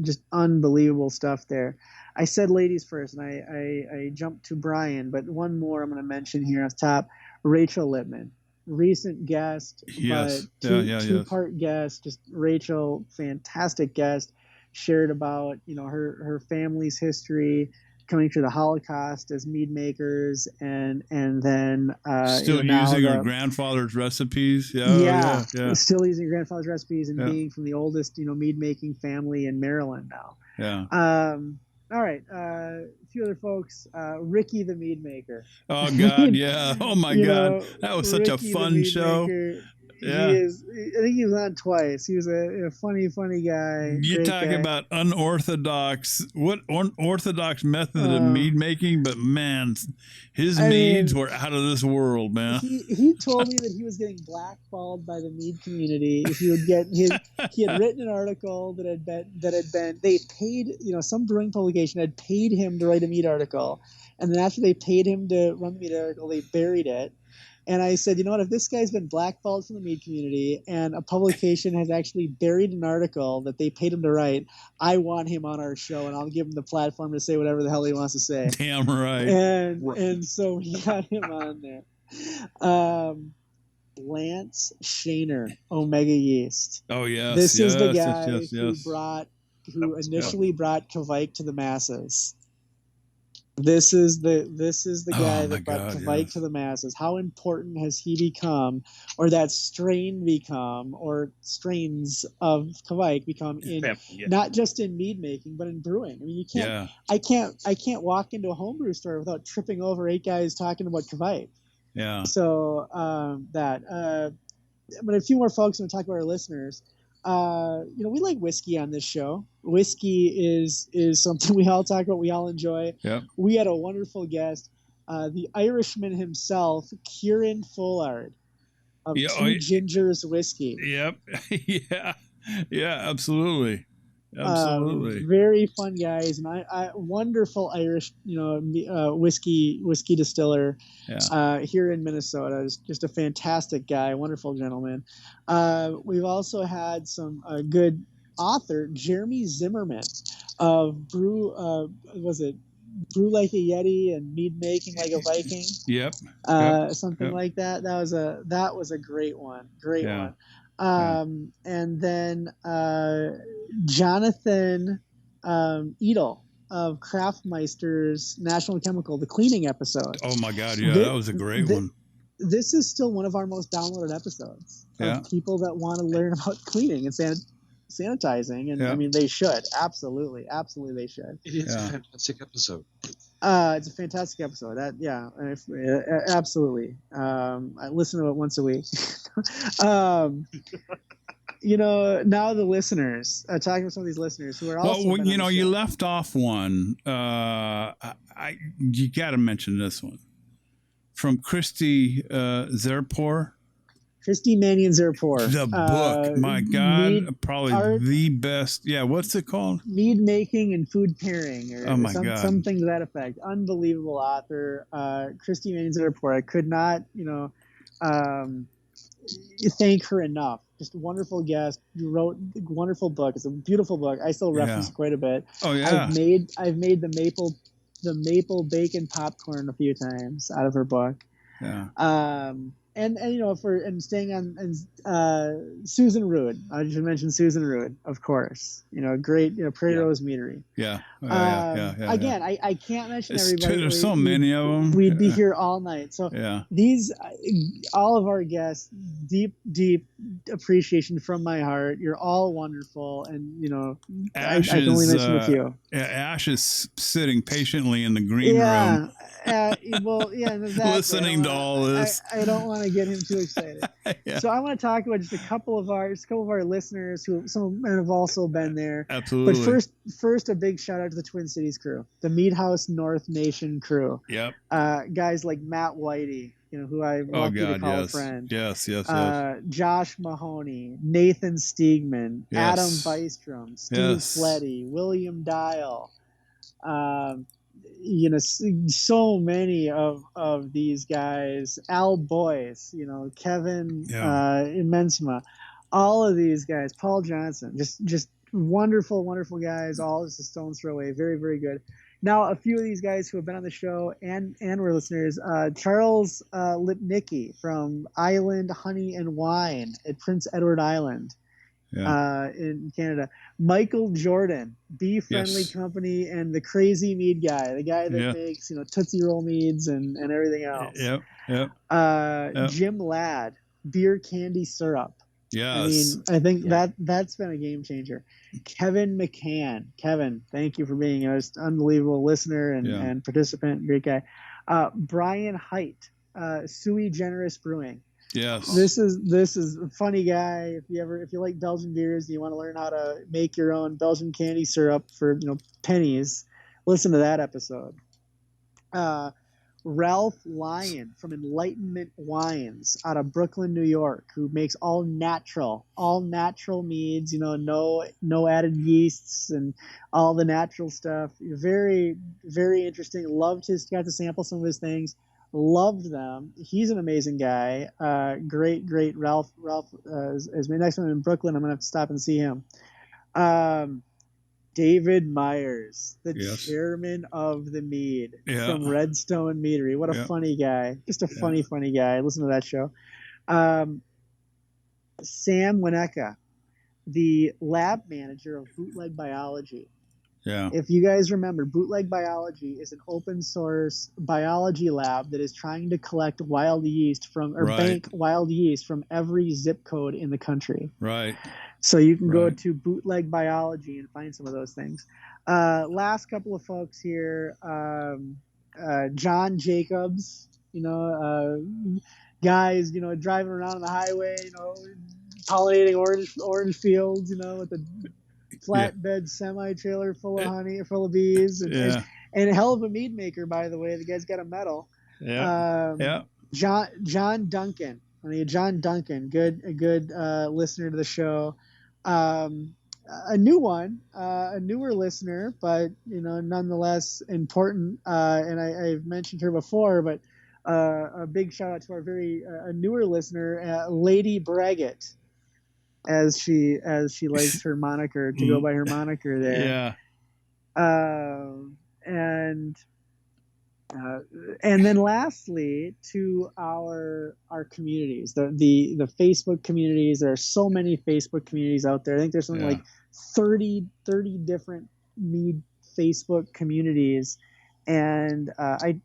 Just unbelievable stuff there. I said ladies first, and I jumped to Brian, but one more I'm going to mention here on top. Rachel Lippman, recent guest, yes, but two-part guest. Just Rachel, fantastic guest. Shared about her family's history coming through the Holocaust as mead makers, and then still using her grandfather's recipes. Still using her grandfather's recipes and being from the oldest mead making family in Maryland now. All right, a few other folks. Ricky the Mead Maker. Oh God, yeah. Oh my God, that was such Ricky a fun show. Maker, yeah, I think he was on twice. He was a funny guy. You talk about unorthodox, unorthodox method of mead making, but man, his meads were out of this world, man. He told me that he was getting blackballed by the mead community. He had written an article that had been they paid, some brewing publication had paid him to write a mead article, and then after they paid him to run the mead article, they buried it. And I said, if this guy's been blackballed from the mead community and a publication has actually buried an article that they paid him to write, I want him on our show, and I'll give him the platform to say whatever the hell he wants to say. Damn right. And so we got him on there. Lance Shaner, Omega Yeast. Oh yes, this is the guy who initially brought Kvike to the masses. This is the guy that brought Kvike to the masses. How important has he become, or that strain become, or strains of Kvike become in not just in mead making but in brewing? I mean, I can't walk into a homebrew store without tripping over 8 guys talking about Kvike. Yeah. So but a few more folks. I'm going to talk about our listeners. We like whiskey on this show. Whiskey is something we all talk about, we all enjoy. Yep. We had a wonderful guest, the Irishman himself, Kieran Fullard of Two Gingers Whiskey. Yep. Yeah, absolutely. Very fun guys, and I wonderful Irish, whiskey distiller here in Minnesota. Just a fantastic guy, wonderful gentleman. We've also had some good author Jeremy Zimmerman of Brew Like a Yeti and Mead Making Like a Viking. Yep. Like that. That was a great one. One. And then Jonathan Edel of Craftmeister's National Chemical, the cleaning episode. Oh my God, yeah, that was a great one. this is still one of our most downloaded episodes Yeah. of people that want to learn about cleaning and sanitizing. And Yeah. I mean, they should. Absolutely they should. It is Yeah. a fantastic episode. It's a fantastic episode. Absolutely. I listen to it once a week. Now the listeners, talking to some of these listeners who are also. Well, you left off one. You got to mention this one from Christy Zerpor. Christy Mannion Zerpor. The book, my God, probably art, the best. Yeah, what's it called? Mead making and food pairing, or Oh my God. something to that effect. Unbelievable author, Christy Mannion Zerpor. I could not, thank her enough. Just a wonderful guest. You wrote a wonderful book. It's a beautiful book. I still reference it quite a bit. Oh yeah. I've made the maple bacon popcorn a few times out of her book. Yeah. And staying on Susan Rood. I should mention Susan Rood, of course. Great, Prairie Rose Meadery. Yeah. Again, I can't mention everybody. There's so many of them. We'd be here all night. So these, all of our guests, deep appreciation from my heart. You're all wonderful, and I can only mention a few. Ash is sitting patiently in the green room. Exactly. Listening to all this. I don't want to get him too excited. So I want to talk about just a couple of our listeners some of them have also been there. Absolutely. But first, a big shout out to the Twin Cities crew, the Mead House North Nation crew. Yep. Guys like Matt Whitey, who I love to call a friend. Yes. Josh Mahoney, Nathan Stiegman, Yes. Adam Bystrom, Steve Sleddy, William Dial. So many of these guys, Al Boyce, Kevin Immensma, all of these guys, Paul Johnson, just wonderful guys, all just a stone's throw away. Very, very good. Now, a few of these guys who have been on the show and were listeners, Charles Lipnicki from Island Honey and Wine at Prince Edward Island. In Canada, Michael Jordan, Bee Friendly Company, and the Crazy Mead guy, the guy that makes Tootsie Roll meads and everything else. Jim Ladd, Beer Candy Syrup. Yes. I think that's been a game changer. Kevin McCann, Kevin, thank you for being an unbelievable listener and participant, great guy. Brian Height, Sui Generis Brewing. Yes. This is a funny guy. If you like Belgian beers and you want to learn how to make your own Belgian candy syrup for pennies, listen to that episode. Ralph Lyon from Enlightenment Wines out of Brooklyn, New York, who makes all natural meads, no added yeasts and all the natural stuff. Very, very interesting. Got to sample some of his things. Loved them. He's an amazing guy. Great Ralph is my next one in Brooklyn. I'm gonna have to stop and see him. David Myers, the chairman of the Mead from Redstone Meadery. What a funny guy. Just a funny guy. Listen to that show. Sam Wineka, the lab manager of Bootleg Biology. Yeah. If you guys remember, Bootleg Biology is an open source biology lab that is trying to collect wild yeast bank wild yeast from every zip code in the country. Right. So you can go to Bootleg Biology and find some of those things. Last couple of folks here, John Jacobs, guys, driving around on the highway, pollinating orange fields, with the flatbed semi-trailer full of honey, full of bees, and a hell of a mead maker, by the way. The guy's got a medal. John Duncan. John Duncan, a good listener to the show. A newer listener, but nonetheless important. And I've mentioned her before, but a big shout out to our a newer listener, Lady Braggett, as she likes her moniker to go by her moniker there. And then lastly, to our communities, the Facebook communities. There are so many Facebook communities out there. I think there's something like 30 different mead Facebook communities, And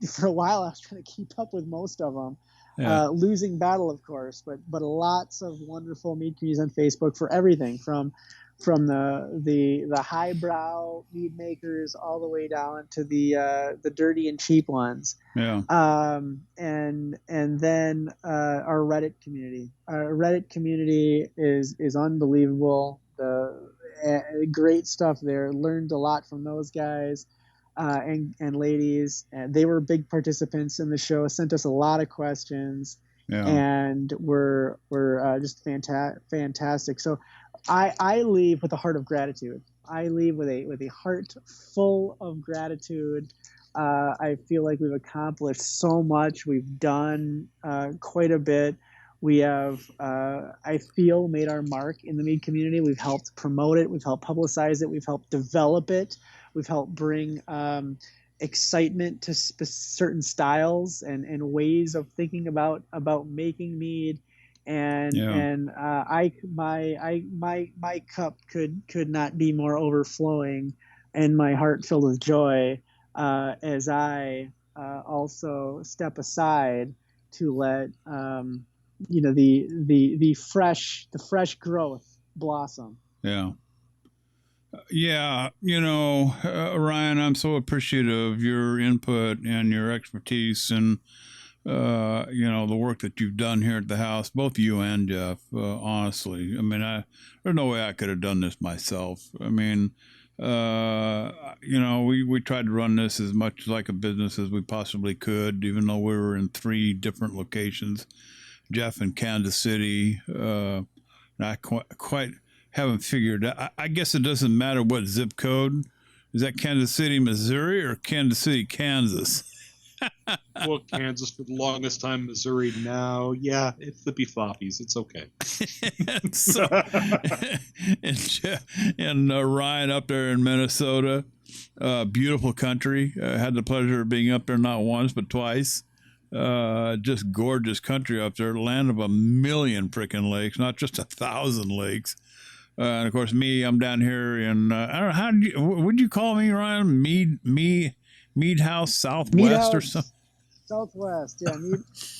for a while I was trying to keep up with most of them. Yeah. Losing battle, of course, but lots of wonderful mead communities on Facebook for everything from the highbrow mead makers all the way down to the dirty and cheap ones. Yeah. And then our Reddit community. Our Reddit community is unbelievable. Great stuff there. Learned a lot from those guys. And ladies, and they were big participants in the show, sent us a lot of questions, and were just fantastic. So I leave with a heart of gratitude. I leave with a heart full of gratitude. I feel like we've accomplished so much. We've done quite a bit. We have, I feel, made our mark in the mead community. We've helped promote it. We've helped publicize it. We've helped develop it. We've helped bring excitement to certain styles and ways of thinking about making mead. And my cup could not be more overflowing, and my heart filled with joy as I also step aside to let the fresh growth blossom. Yeah. Yeah, Ryan, I'm so appreciative of your input and your expertise and, the work that you've done here at the house, both you and Jeff, honestly. I mean, there's no way I could have done this myself. I mean, we tried to run this as much like a business as we possibly could, even though we were in 3 different locations. Jeff in Kansas City, I quite haven't figured out. I guess it doesn't matter what zip code. Is that Kansas City, Missouri, or Kansas City, Kansas? Well, Kansas for the longest time, Missouri now. Yeah, it's flippy floppies. It's okay. So, and Ryan up there in Minnesota, beautiful country. Had the pleasure of being up there not once but twice. Just gorgeous country up there. Land of 1 million freaking lakes, not just 1,000 lakes. And of course, I'm down here in, I don't know, would you call me, Ryan? Mead House Southwest or something? Southwest, yeah.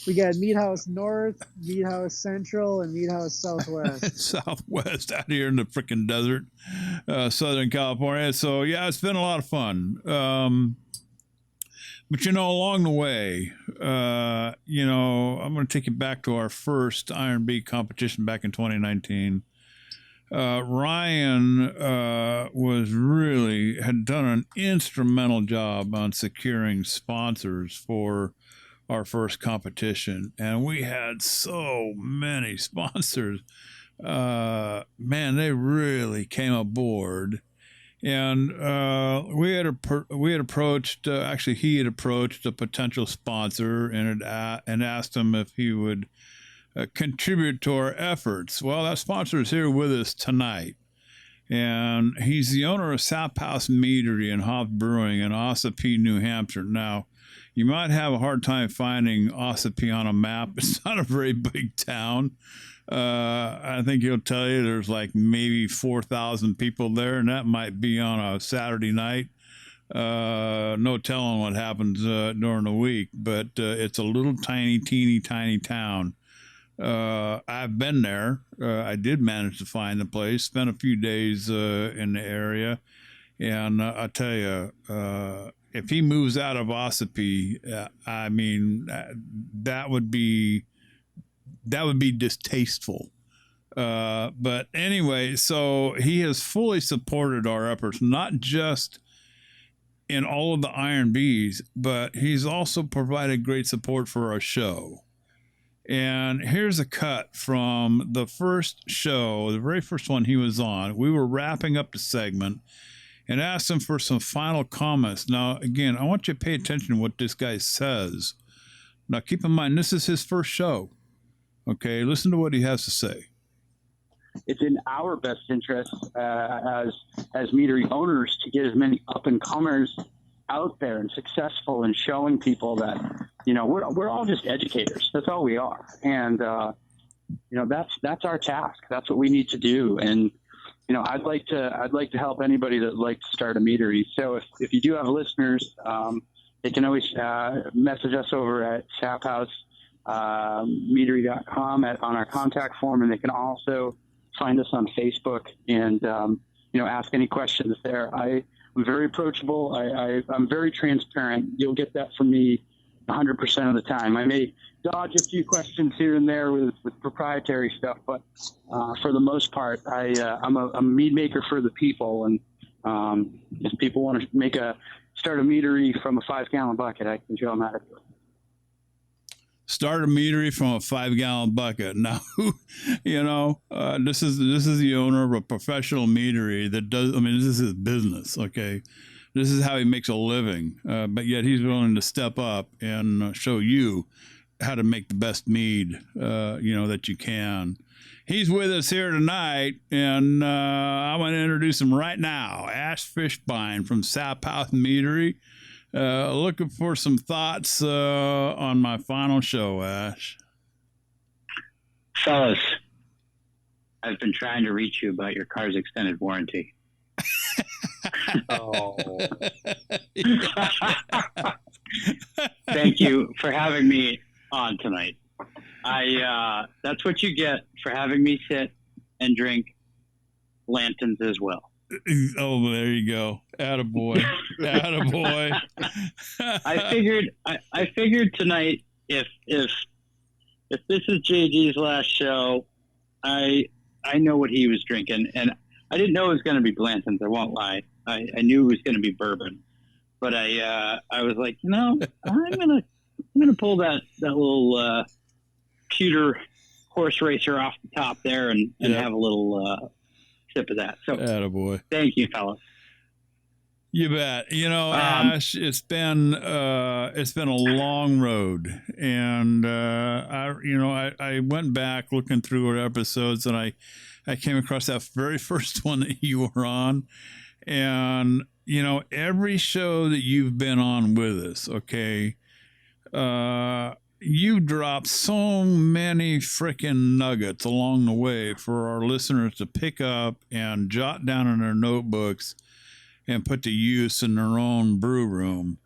We got Mead House North, Mead House Central, and Mead House Southwest. Southwest, out here in the freaking desert, Southern California. So, yeah, it's been a lot of fun. But, along the way, I'm going to take you back to our first Iron Beak competition back in 2019. Ryan had done an instrumental job on securing sponsors for our first competition, and we had so many sponsors. Man, they really came aboard, and he had approached a potential sponsor and asked him if he would contribute to our efforts. Well, that sponsor is here with us tonight, and he's the owner of Sap House Meadery and Hop Brewing in Ossipee, New Hampshire. Now, you might have a hard time finding Ossipee on a map. It's not a very big town. I think he'll tell you there's like maybe 4,000 people there, and that might be on a Saturday night. No telling what happens during the week, but it's a little teeny tiny town. I've been there. I did manage to find the place, spent a few days in the area, and I tell you, if he moves out of Ossipee, I mean, that would be distasteful. But anyway, so he has fully supported our efforts, not just in all of the Iron Bees, but he's also provided great support for our show. And here's a cut from the first show, the very first one he was on. We were wrapping up the segment and asked him for some final comments. Now, again, I want you to pay attention to what this guy says. Now, keep in mind, this is his first show. Okay, listen to what he has to say. It's in our best interest as meadery owners to get as many up-and-comers out there and successful and showing people that, we're all just educators. That's all we are. And, that's our task. That's what we need to do. And, I'd like to help anybody that'd like to start a meadery. So if you do have listeners, they can always message us over at saphouse.meadery.com on our contact form, and they can also find us on Facebook and ask any questions there. I'm very approachable. I'm very transparent. You'll get that from me 100% of the time. I may dodge a few questions here and there with proprietary stuff, but for the most part, I'm a mead maker for the people. And if people want to start a meadery from a 5-gallon bucket, I can show them how to do it. Start a meadery from a 5-gallon bucket. Now, this is the owner of a professional meadery that does. I mean, this is his business. Okay, this is how he makes a living. But yet he's willing to step up and show you how to make the best mead, that you can. He's with us here tonight, and I want to introduce him right now. Ash Fishbein from Sap House Meadery. Looking for some thoughts on my final show, Ash. Fellas, I've been trying to reach you about your car's extended warranty. Oh. Thank you for having me on tonight. That's what you get for having me sit and drink Blanton's as well. Oh, there you go. Attaboy. Attaboy. I figured tonight if this is JG's last show, I know what he was drinking, and I didn't know it was going to be Blanton's. I won't lie. I knew it was going to be bourbon, but I was like, I'm gonna pull that little pewter horse racer off the top there and have a little sip of that. So, attaboy. Thank you, fellas. You bet. Ash, it's been a long road, and I went back looking through our episodes, and I came across that very first one that you were on, and every show that you've been on with us, okay, you dropped so many freaking nuggets along the way for our listeners to pick up and jot down in their notebooks and put to use in their own brew room.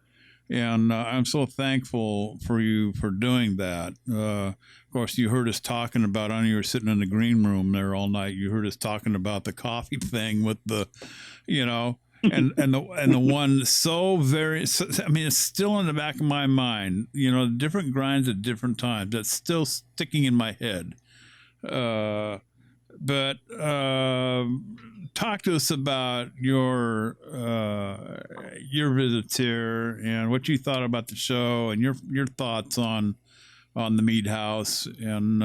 And I'm so thankful for you for doing that. Of course, you heard us talking about, I know you were sitting in the green room there all night. You heard us talking about the coffee thing with the, and the one so very, it's still in the back of my mind, different grinds at different times. That's still sticking in my head. But talk to us about your visits here and what you thought about the show and your thoughts on the Mead House and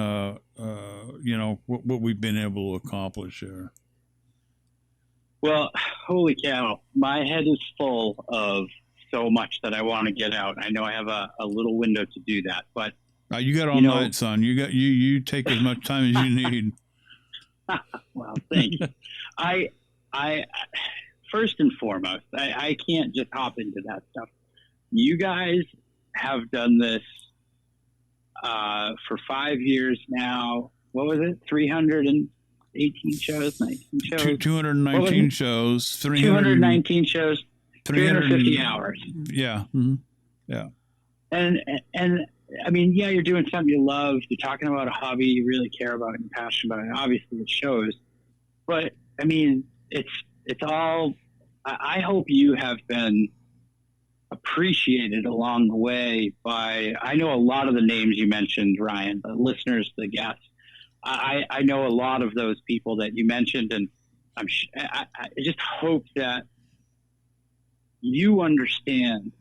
what we've been able to accomplish here. Well, holy cow, my head is full of so much that I want to get out. I know I have a little window to do that, but you got all night, son. You take as much time as you need. Well, thank you. I first and foremost, I can't just hop into that stuff. You guys have done this for 5 years now. What was it? 318 shows, 19 shows. 219 shows. 219 shows. 350 hours. Yeah. Mm-hmm. Yeah. And I mean, yeah, you're doing something you love. You're talking about a hobby you really care about and you're passionate about it. Obviously, it shows. But I mean, it's all. I hope you have been appreciated along the way by. I know a lot of the names you mentioned, Ryan, the listeners, the guests. I know a lot of those people that you mentioned, and I just hope that you understand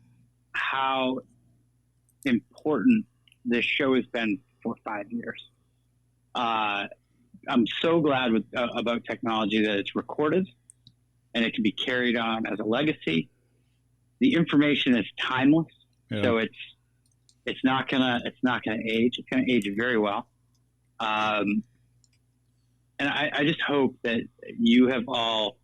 how important this show has been for 5 years. I'm so glad about technology that it's recorded and it can be carried on as a legacy. The information is timeless, so it's not gonna age. It's gonna age very well. And I just hope that you have all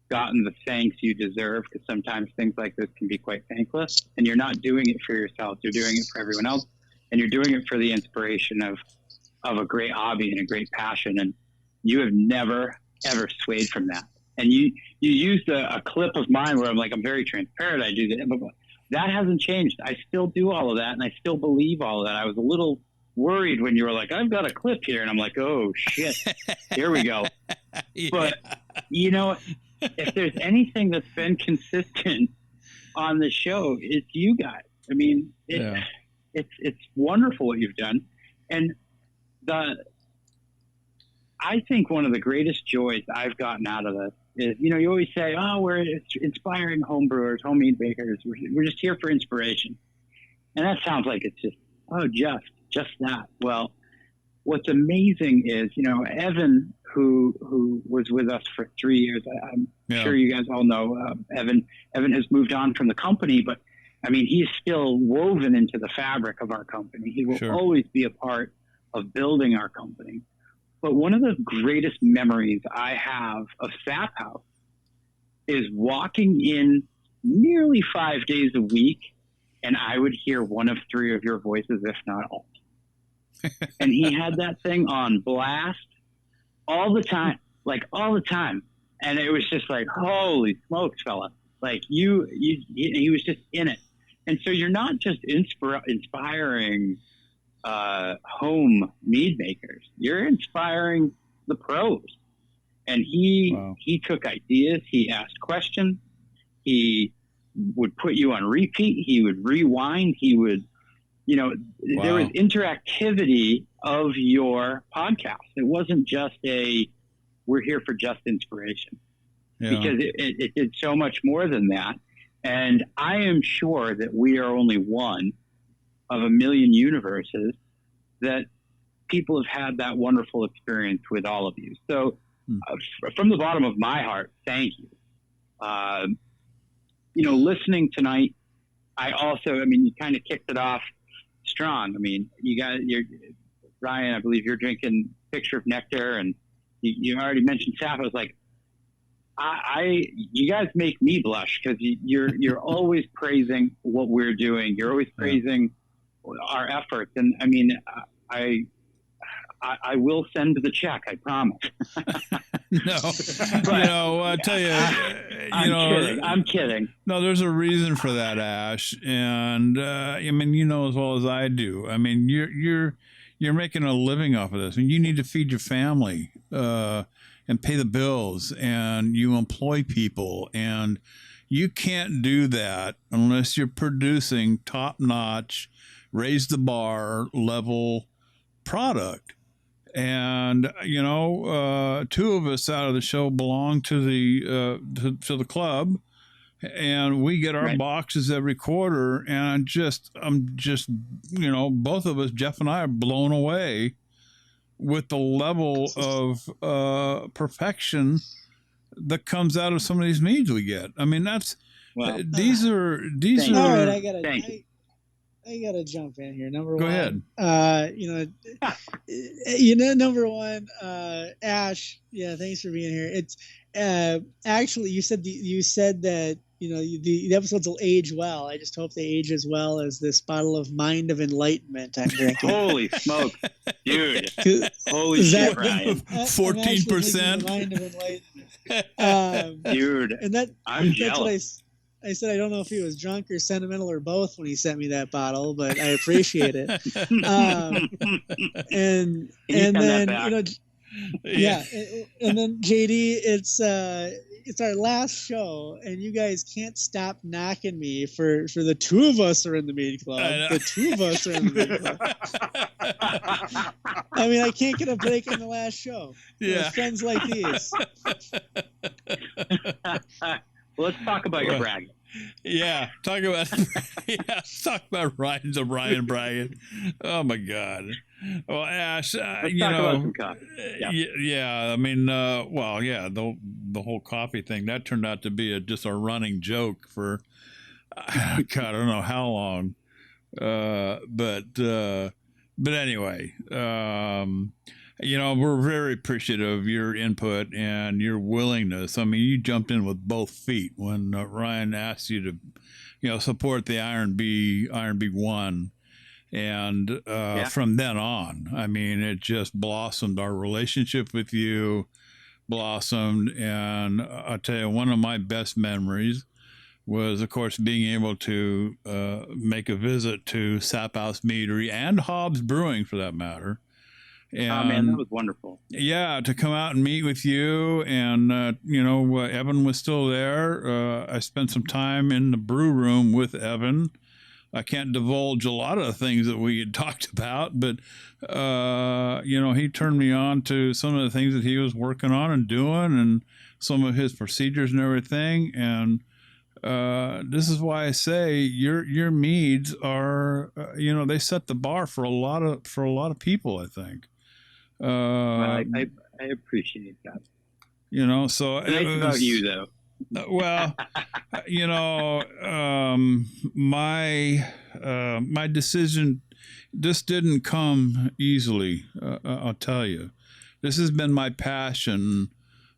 gotten the thanks you deserve, because sometimes things like this can be quite thankless, and you're not doing it for yourself. You're doing it for everyone else, and you're doing it for the inspiration of a great hobby and a great passion. And you have never, ever swayed from that. And you used a clip of mine where I'm like, I'm very transparent. I do that hasn't changed. I still do all of that, and I still believe all of that. I was a little worried when you were like, I've got a clip here, and I'm like, oh shit, here we go. Yeah. But you know, if there's anything that's been consistent on the show, it's you guys. I mean, it's wonderful what you've done, and I think one of the greatest joys I've gotten out of this is, you know, you always say, oh, we're inspiring home brewers, home mead bakers. We're just here for inspiration. And that sounds like it's just, oh, just that. Well, what's amazing is, you know, Evan, who was with us for 3 years, I'm sure you guys all know Evan. Evan has moved on from the company, but I mean, he's still woven into the fabric of our company. He will always be a part of building our company. But one of the greatest memories I have of Sap House is walking in nearly 5 days a week, and I would hear one of three of your voices, if not all. And he had that thing on blast all the time, like all the time. And it was just like, holy smokes, fella. Like he was just in it. And so you're not just inspiring home mead makers. You're inspiring the pros. And he took ideas. He asked questions. He would put you on repeat. He would rewind. He would, you know, there was interactivity of your podcast. It wasn't just we're here for just inspiration, because it did so much more than that. And I am sure that we are only one of a million universes that people have had that wonderful experience with all of you. So from the bottom of my heart, thank you. You know, listening tonight, I mean, you kind of kicked it off strong. I mean, Ryan, I believe you're drinking Picture of Nectar, and you already mentioned Sap. I was like, you guys make me blush, because you're always praising what we're doing. You're always praising our efforts. And I mean, I will send the check, I promise. No, but, you know, I tell you, I'm kidding. No, there's a reason for that, Ash. And I mean, you know as well as I do. I mean, you're making a living off of this, and you need to feed your family and pay the bills, and you employ people, and you can't do that unless you're producing top-notch, raise the bar level product. And you know, two of us out of the show belong to the club, and we get our boxes every quarter. And I'm just, you know, both of us, Jeff and I, are blown away with the level of perfection that comes out of some of these meads we get. I mean, that's these are. All right, I gotta jump in here. Number Go one, ahead. Number one, Ash. Yeah, thanks for being here. It's actually you said that the episodes will age well. I just hope they age as well as this bottle of Mind of Enlightenment I'm drinking. Holy smoke, dude! Holy shit, Ryan! 14%. Mind of Enlightenment, dude. And I'm jealous. I said I don't know if he was drunk or sentimental or both when he sent me that bottle, but I appreciate it. And then and then JD, it's our last show, and you guys can't stop knocking me for the two of us are in the mead club. The two of us are in the mead club. I mean, I can't get a break in the last show. Yeah, friends like these. Well, let's talk about your bragging. Yeah, talk about Ryan bragging. Oh my God. Well, Ash, let's talk about some coffee. Yeah. I mean, the whole coffee thing that turned out to be just a running joke for God, I don't know how long. But anyway, you know, we're very appreciative of your input and your willingness. I mean, you jumped in with both feet when Ryan asked you to, you know, support the Iron Bee 1. And from then on, I mean, it just blossomed. Our relationship with you blossomed. And I'll tell you, one of my best memories was, of course, being able to make a visit to Sap House Meadery and Hobbs Brewing, for that matter. And, oh man, that was wonderful. Yeah, to come out and meet with you, and Evan was still there. I spent some time in the brew room with Evan. I can't divulge a lot of the things that we had talked about, but he turned me on to some of the things that he was working on and doing, and some of his procedures and everything. And this is why I say your meads are, they set the bar for a lot of people, I think. I appreciate that. So it's nice about you, though. Well, my decision, this didn't come easily. I'll tell you, this has been my passion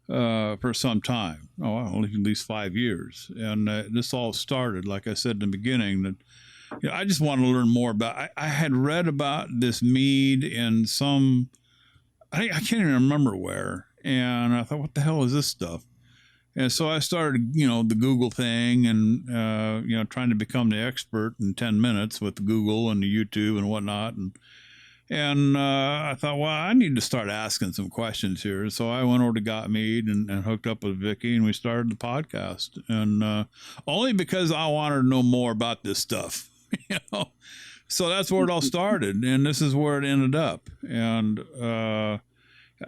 for some time. At least 5 years, and this all started, like I said in the beginning, that I just want to learn more about. I had read about this mead in some, I can't even remember where, and I thought, what the hell is this stuff? And so I started, the Google thing, and trying to become the expert in 10 minutes with Google and the YouTube and whatnot, and I thought, well, I need to start asking some questions here. So I went over to Got Mead and hooked up with Vicky, and we started the podcast, and only because I wanted to know more about this stuff, So that's where it all started, and this is where it ended up, and.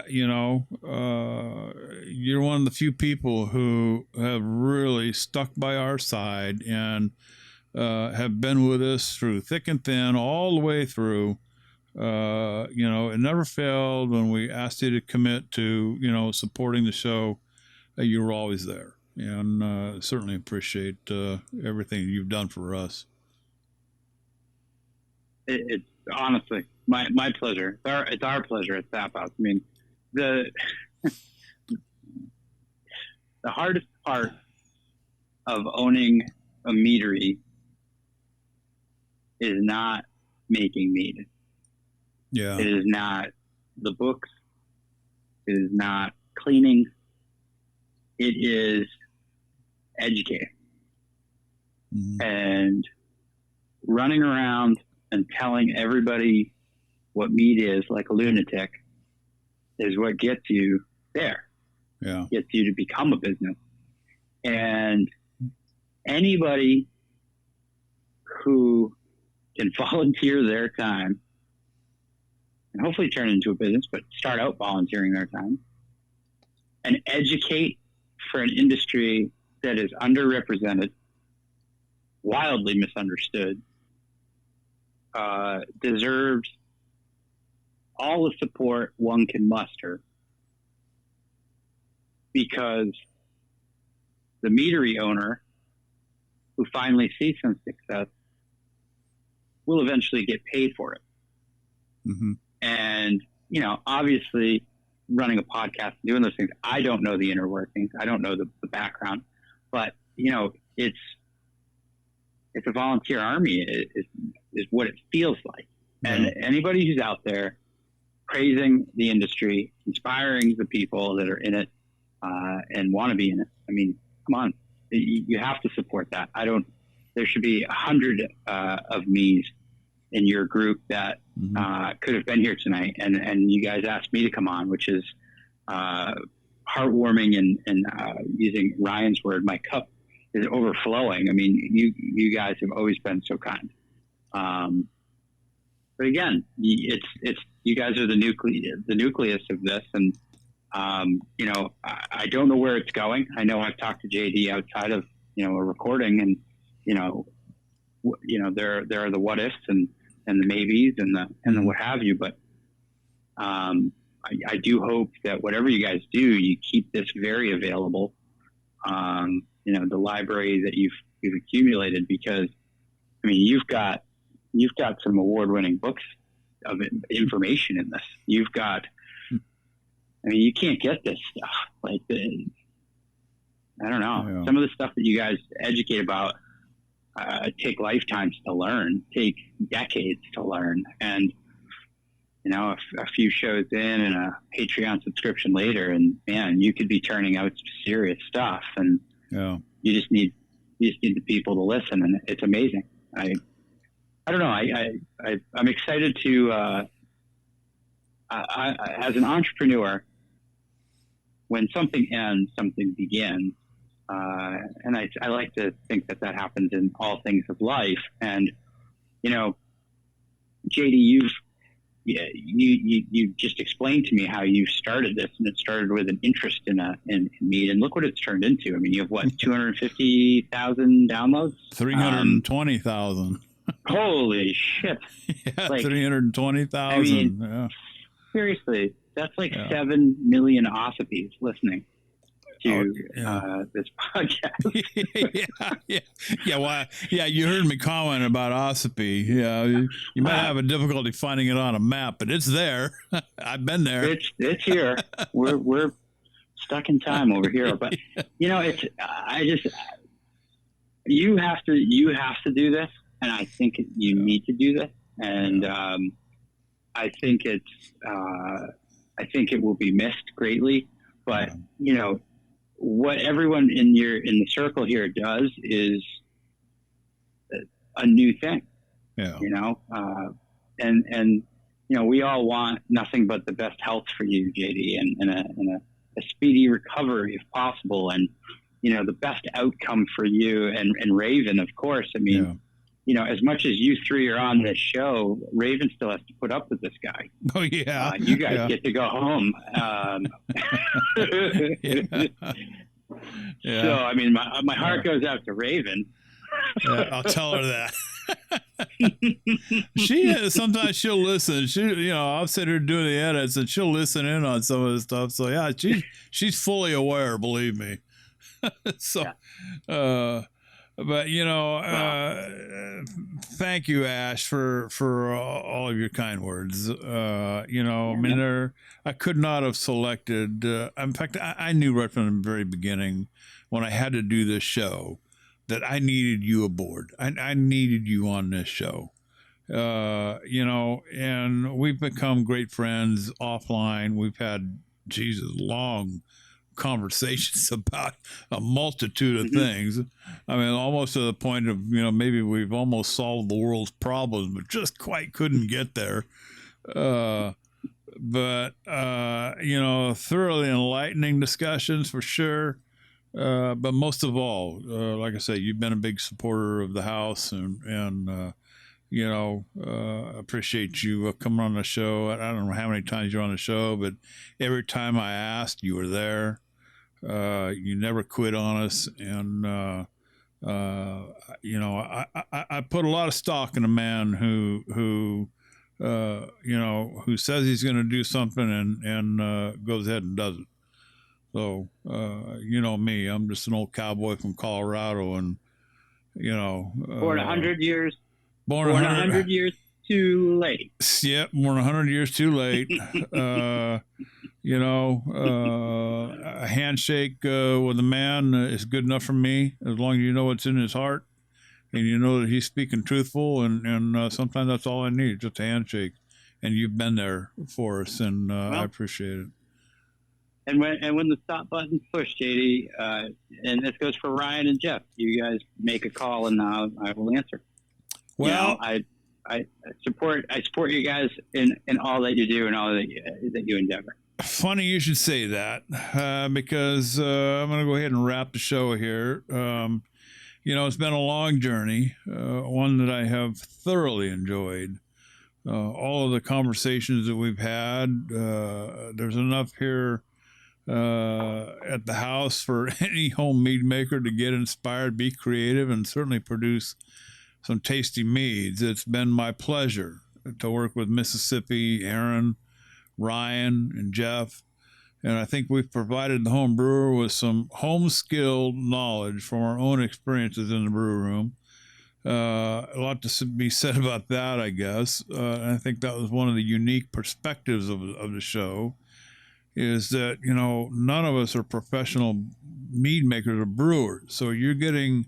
You're one of the few people who have really stuck by our side and have been with us through thick and thin, all the way through. It never failed when we asked you to commit to, supporting the show. You were always there, and certainly appreciate everything you've done for us. It's honestly my pleasure. It's our pleasure at Sap House. I mean, the hardest part of owning a meadery is not making mead. Yeah. It is not the books. It is not cleaning. It is educating. Mm-hmm. And running around and telling everybody what mead is like a lunatic is what gets you there. Yeah. Gets you to become a business. And anybody who can volunteer their time and hopefully turn it into a business, but start out volunteering their time and educate for an industry that is underrepresented, wildly misunderstood, deserves all the support one can muster, because the meadery owner who finally sees some success will eventually get paid for it. Mm-hmm. And, obviously running a podcast and doing those things, I don't know the inner workings. I don't know the background, but it's a volunteer army is what it feels like. Yeah. And anybody who's out there praising the industry, inspiring the people that are in it, and want to be in it. I mean, come on, you have to support that. There should be 100 of me's in your group that could have been here tonight, and you guys asked me to come on, which is heartwarming, and using Ryan's word, my cup is overflowing. I mean, you guys have always been so kind. But again, it's you guys are the nucleus of this, and I don't know where it's going. I know I've talked to JD outside of a recording, and there are the what ifs and the maybes and the what have you, but I do hope that whatever you guys do, you keep this very available. The library that you've accumulated, because I mean you've got some award-winning books of information in this. You've got, I mean, you can't get this stuff. Like, I don't know. Yeah. Some of the stuff that you guys educate about take lifetimes to learn, take decades to learn. And, a few shows in and a Patreon subscription later, and man, you could be turning out some serious stuff. And yeah. you just need you just need the people to listen, and it's amazing. I don't know. I'm excited to, as an entrepreneur, when something ends, something begins. And I like to think that happens in all things of life. And, you know, JD, you just explained to me how you started this, and it started with an interest in meat, and look what it's turned into. I mean, you have what, 250,000 downloads? 320,000. Holy shit! Yeah, like, 320,000. I mean, yeah. Seriously, that's like 7 million Ossipies listening to this podcast. Yeah. You heard me comment about Ossipee. Yeah, you might have a difficulty finding it on a map, but it's there. I've been there. It's here. We're stuck in time over here, but you know, you have to do this, and I think you need to do this, and I think it will be missed greatly, but you know, what everyone in the circle here does is a new thing. Yeah. You know, and you know, we all want nothing but the best health for you, JD, and a speedy recovery if possible, and you know, the best outcome for you and Raven, of course. I mean. Yeah. You know, as much as you three are on this show, Raven still has to put up with this guy. Oh, yeah. You guys get to go home. Yeah. So, I mean, my heart goes out to Raven. Yeah, I'll tell her that. Sometimes she'll listen. I'll sit here doing the edits, and she'll listen in on some of the stuff. So, yeah, she's fully aware, believe me. So, but you know, thank you, Ash, for all of your kind words. You know, I mean, I could not have selected. In fact, I knew right from the very beginning when I had to do this show that I needed you aboard. I needed you on this show. You know, and we've become great friends offline. We've had long conversations about a multitude of things. I mean, almost to the point of, you know, maybe we've almost solved the world's problems, but just quite couldn't get there. But you know, thoroughly enlightening discussions for sure. But most of all, like I say, you've been a big supporter of the house, and you know, appreciate you coming on the show. I don't know how many times you're on the show, but every time I asked, you were there. You never quit on us, and you know, I put a lot of stock in a man who you know, who says he's going to do something and goes ahead and does it. So you know me, I'm just an old cowboy from Colorado, and you know, born 100 years. Born 100 years too late. Yep, born 100 years too late. You know, a handshake with a man is good enough for me, as long as you know what's in his heart, and you know that he's speaking truthful. And sometimes that's all I need, just a handshake. And you've been there for us, and I appreciate it. And when the stop button's pushed, JD, and this goes for Ryan and Jeff, you guys make a call, and I will answer. Well, you know, I support you guys in all that you do and all that you endeavor. Funny you should say that, because I'm going to go ahead and wrap the show here. You know, it's been a long journey, one that I have thoroughly enjoyed. All of the conversations that we've had, there's enough here at the house for any home mead maker to get inspired, be creative, and certainly produce some tasty meads. It's been my pleasure to work with Mississippi, Aaron, Ryan, and Jeff, and I think we've provided the home brewer with some home-skilled knowledge from our own experiences in the brew room. A lot to be said about that, I guess. And I think that was one of the unique perspectives of the show, is that, you know, none of us are professional mead makers or brewers, so you're getting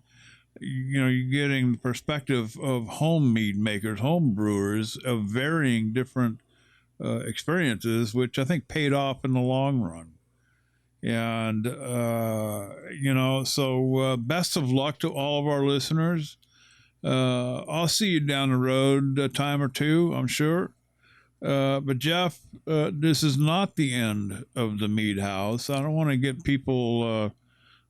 the perspective of home mead makers, home brewers of varying different experiences, which I think paid off in the long run. And, so best of luck to all of our listeners. I'll see you down the road a time or two, I'm sure. But Jeff, this is not the end of the Mead House. I don't want to get people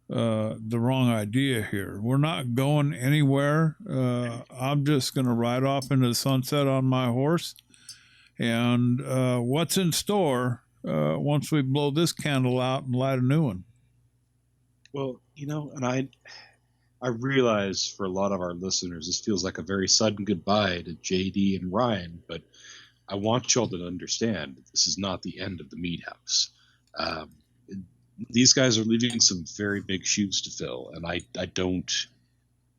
the wrong idea here. We're not going anywhere. I'm just going to ride off into the sunset on my horse. And what's in store once we blow this candle out and light a new one? Well, and I realize for a lot of our listeners, this feels like a very sudden goodbye to JD and Ryan, but I want y'all to understand this is not the end of the Mead House. These guys are leaving some very big shoes to fill, and I don't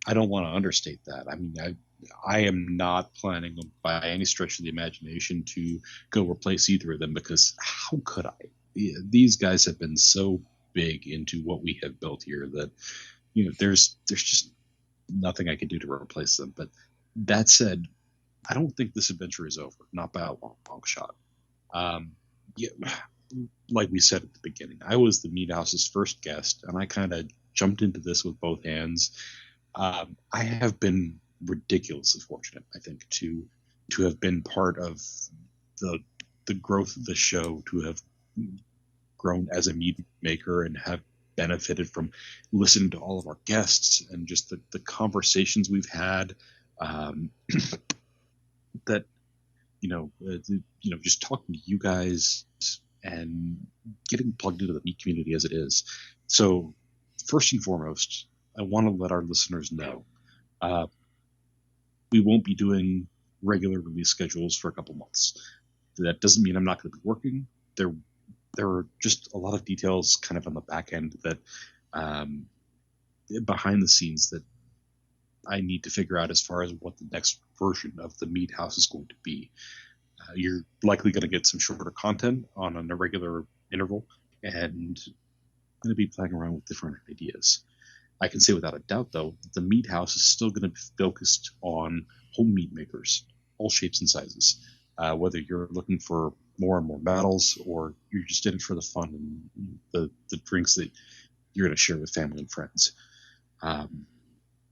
want to understate that. I mean, I am not planning by any stretch of the imagination to go replace either of them, because how could I? These guys have been so big into what we have built here that there's just nothing I can do to replace them. But that said, I don't think this adventure is over, not by a long shot. Like we said at the beginning, I was the Mead House's first guest, and I kind of jumped into this with both hands. I have been ridiculously fortunate, I think, to have been part of the growth of the show, to have grown as a mead maker and have benefited from listening to all of our guests and just the conversations we've had. That just talking to you guys and getting plugged into the meat community as it is. So first and foremost, I want to let our listeners know we won't be doing regular release schedules for a couple months. That doesn't mean I'm not going to be working. There are just a lot of details kind of on the back end that behind the scenes that I need to figure out as far as what the next version of the Mead House is going to be. You're likely going to get some shorter content on an irregular interval, and I'm going to be playing around with different ideas. I can say without a doubt, though, that the Mead House is still going to be focused on home mead makers, all shapes and sizes. Whether you're looking for more and more battles, or you're just in it for the fun and the drinks that you're going to share with family and friends.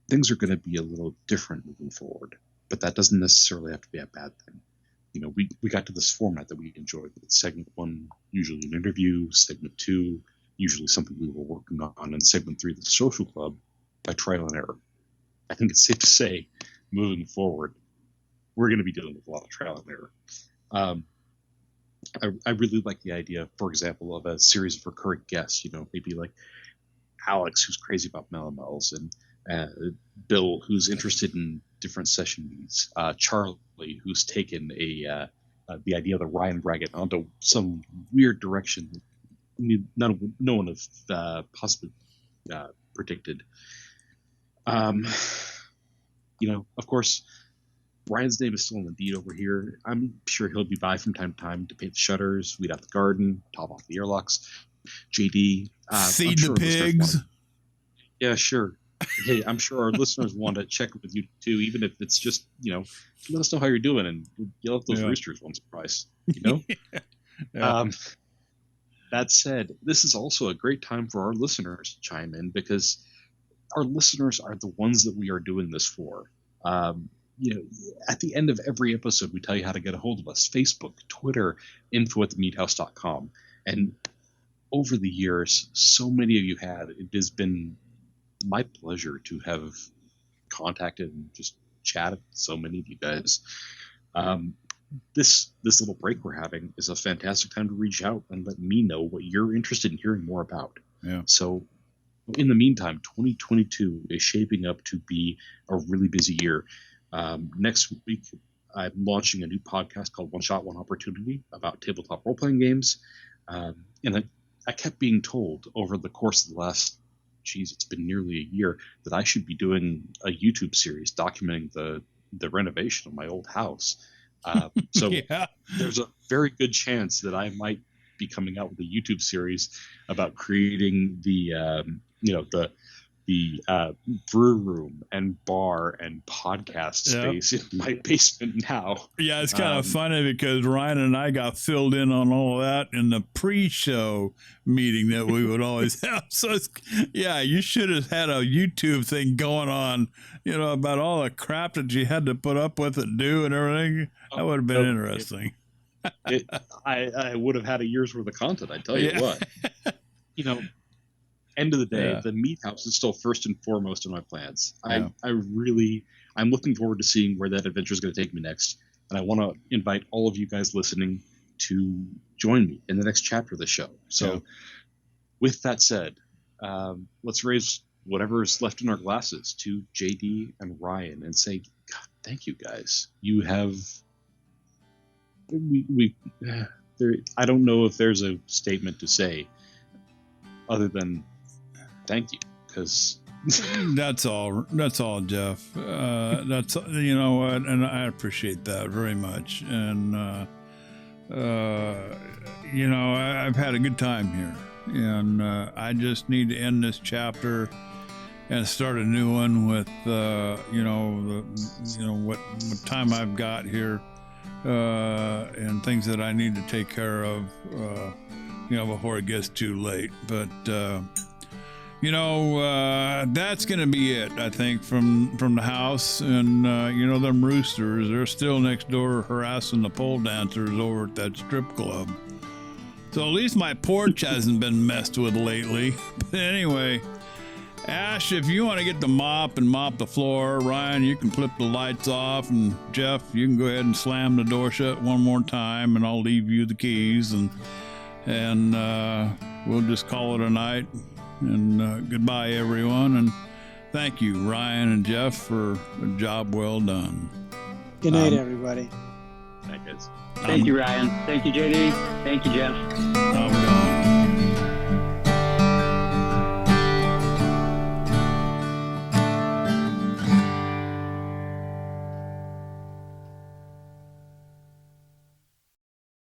Things are going to be a little different moving forward, but that doesn't necessarily have to be a bad thing. We got to this format that we enjoyed. Segment 1, usually an interview. Segment 2, usually something we were working on. And segment 3, the social club, by trial and error. I think it's safe to say, moving forward, we're going to be dealing with a lot of trial and error. I really like the idea, for example, of a series of recurring guests, maybe like Alex, who's crazy about melomels, and Bill, who's interested in different session needs, Charlie, who's taken the idea of the Ryan Braggett onto some weird direction that no one have possibly predicted. Of course, Ryan's name is still in the deed over here. I'm sure he'll be by from time to time to paint the shutters, weed out the garden, top off the airlocks. JD, feed the pigs. Yeah, sure. Hey, I'm sure our listeners want to check with you too, even if it's just, let us know how you're doing and yell at those roosters once or twice, Yeah. That said, this is also a great time for our listeners to chime in, because our listeners are the ones that we are doing this for. At the end of every episode, we tell you how to get a hold of us: Facebook, Twitter, info@themeadhouse.com. And over the years, so many of you have. It has been my pleasure to have contacted and just chatted with so many of you guys. This little break we're having is a fantastic time to reach out and let me know what you're interested in hearing more about. Yeah. So in the meantime, 2022 is shaping up to be a really busy year. Next week, I'm launching a new podcast called One Shot, One Opportunity about tabletop role-playing games. And I kept being told over the course of the last, it's been nearly a year, that I should be doing a YouTube series documenting the renovation of my old house. So there's a very good chance that I might be coming out with a YouTube series about creating the the brew room and bar and podcast space in my basement now. Yeah, it's kind of funny because Ryan and I got filled in on all of that in the pre-show meeting that we would always have. So, you should have had a YouTube thing going on, about all the crap that you had to put up with and do and everything. That would have been interesting. I would have had a year's worth of content, I tell you what. End of the day, the Mead House is still first and foremost in my plans. I'm looking forward to seeing where that adventure is going to take me next. And I want to invite all of you guys listening to join me in the next chapter of the show. So with that said, let's raise whatever is left in our glasses to JD and Ryan and say, God, thank you guys. You have, I don't know if there's a statement to say other than thank you, because that's all, Jeff. That's, you know what, and I appreciate that very much. And I've had a good time here, and I just need to end this chapter and start a new one with what time I've got here, and things that I need to take care of before it gets too late. But that's going to be it, I think, from the house. And, them roosters, they're still next door harassing the pole dancers over at that strip club. So at least my porch hasn't been messed with lately. But anyway, Ash, if you want to get the mop and mop the floor, Ryan, you can flip the lights off. And Jeff, you can go ahead and slam the door shut one more time, and I'll leave you the keys. And we'll just call it a night. And goodbye, everyone. And thank you, Ryan and Jeff, for a job well done. Good night, everybody. Thank you, guys. Thank you, Ryan. Thank you, JD. Thank you, Jeff.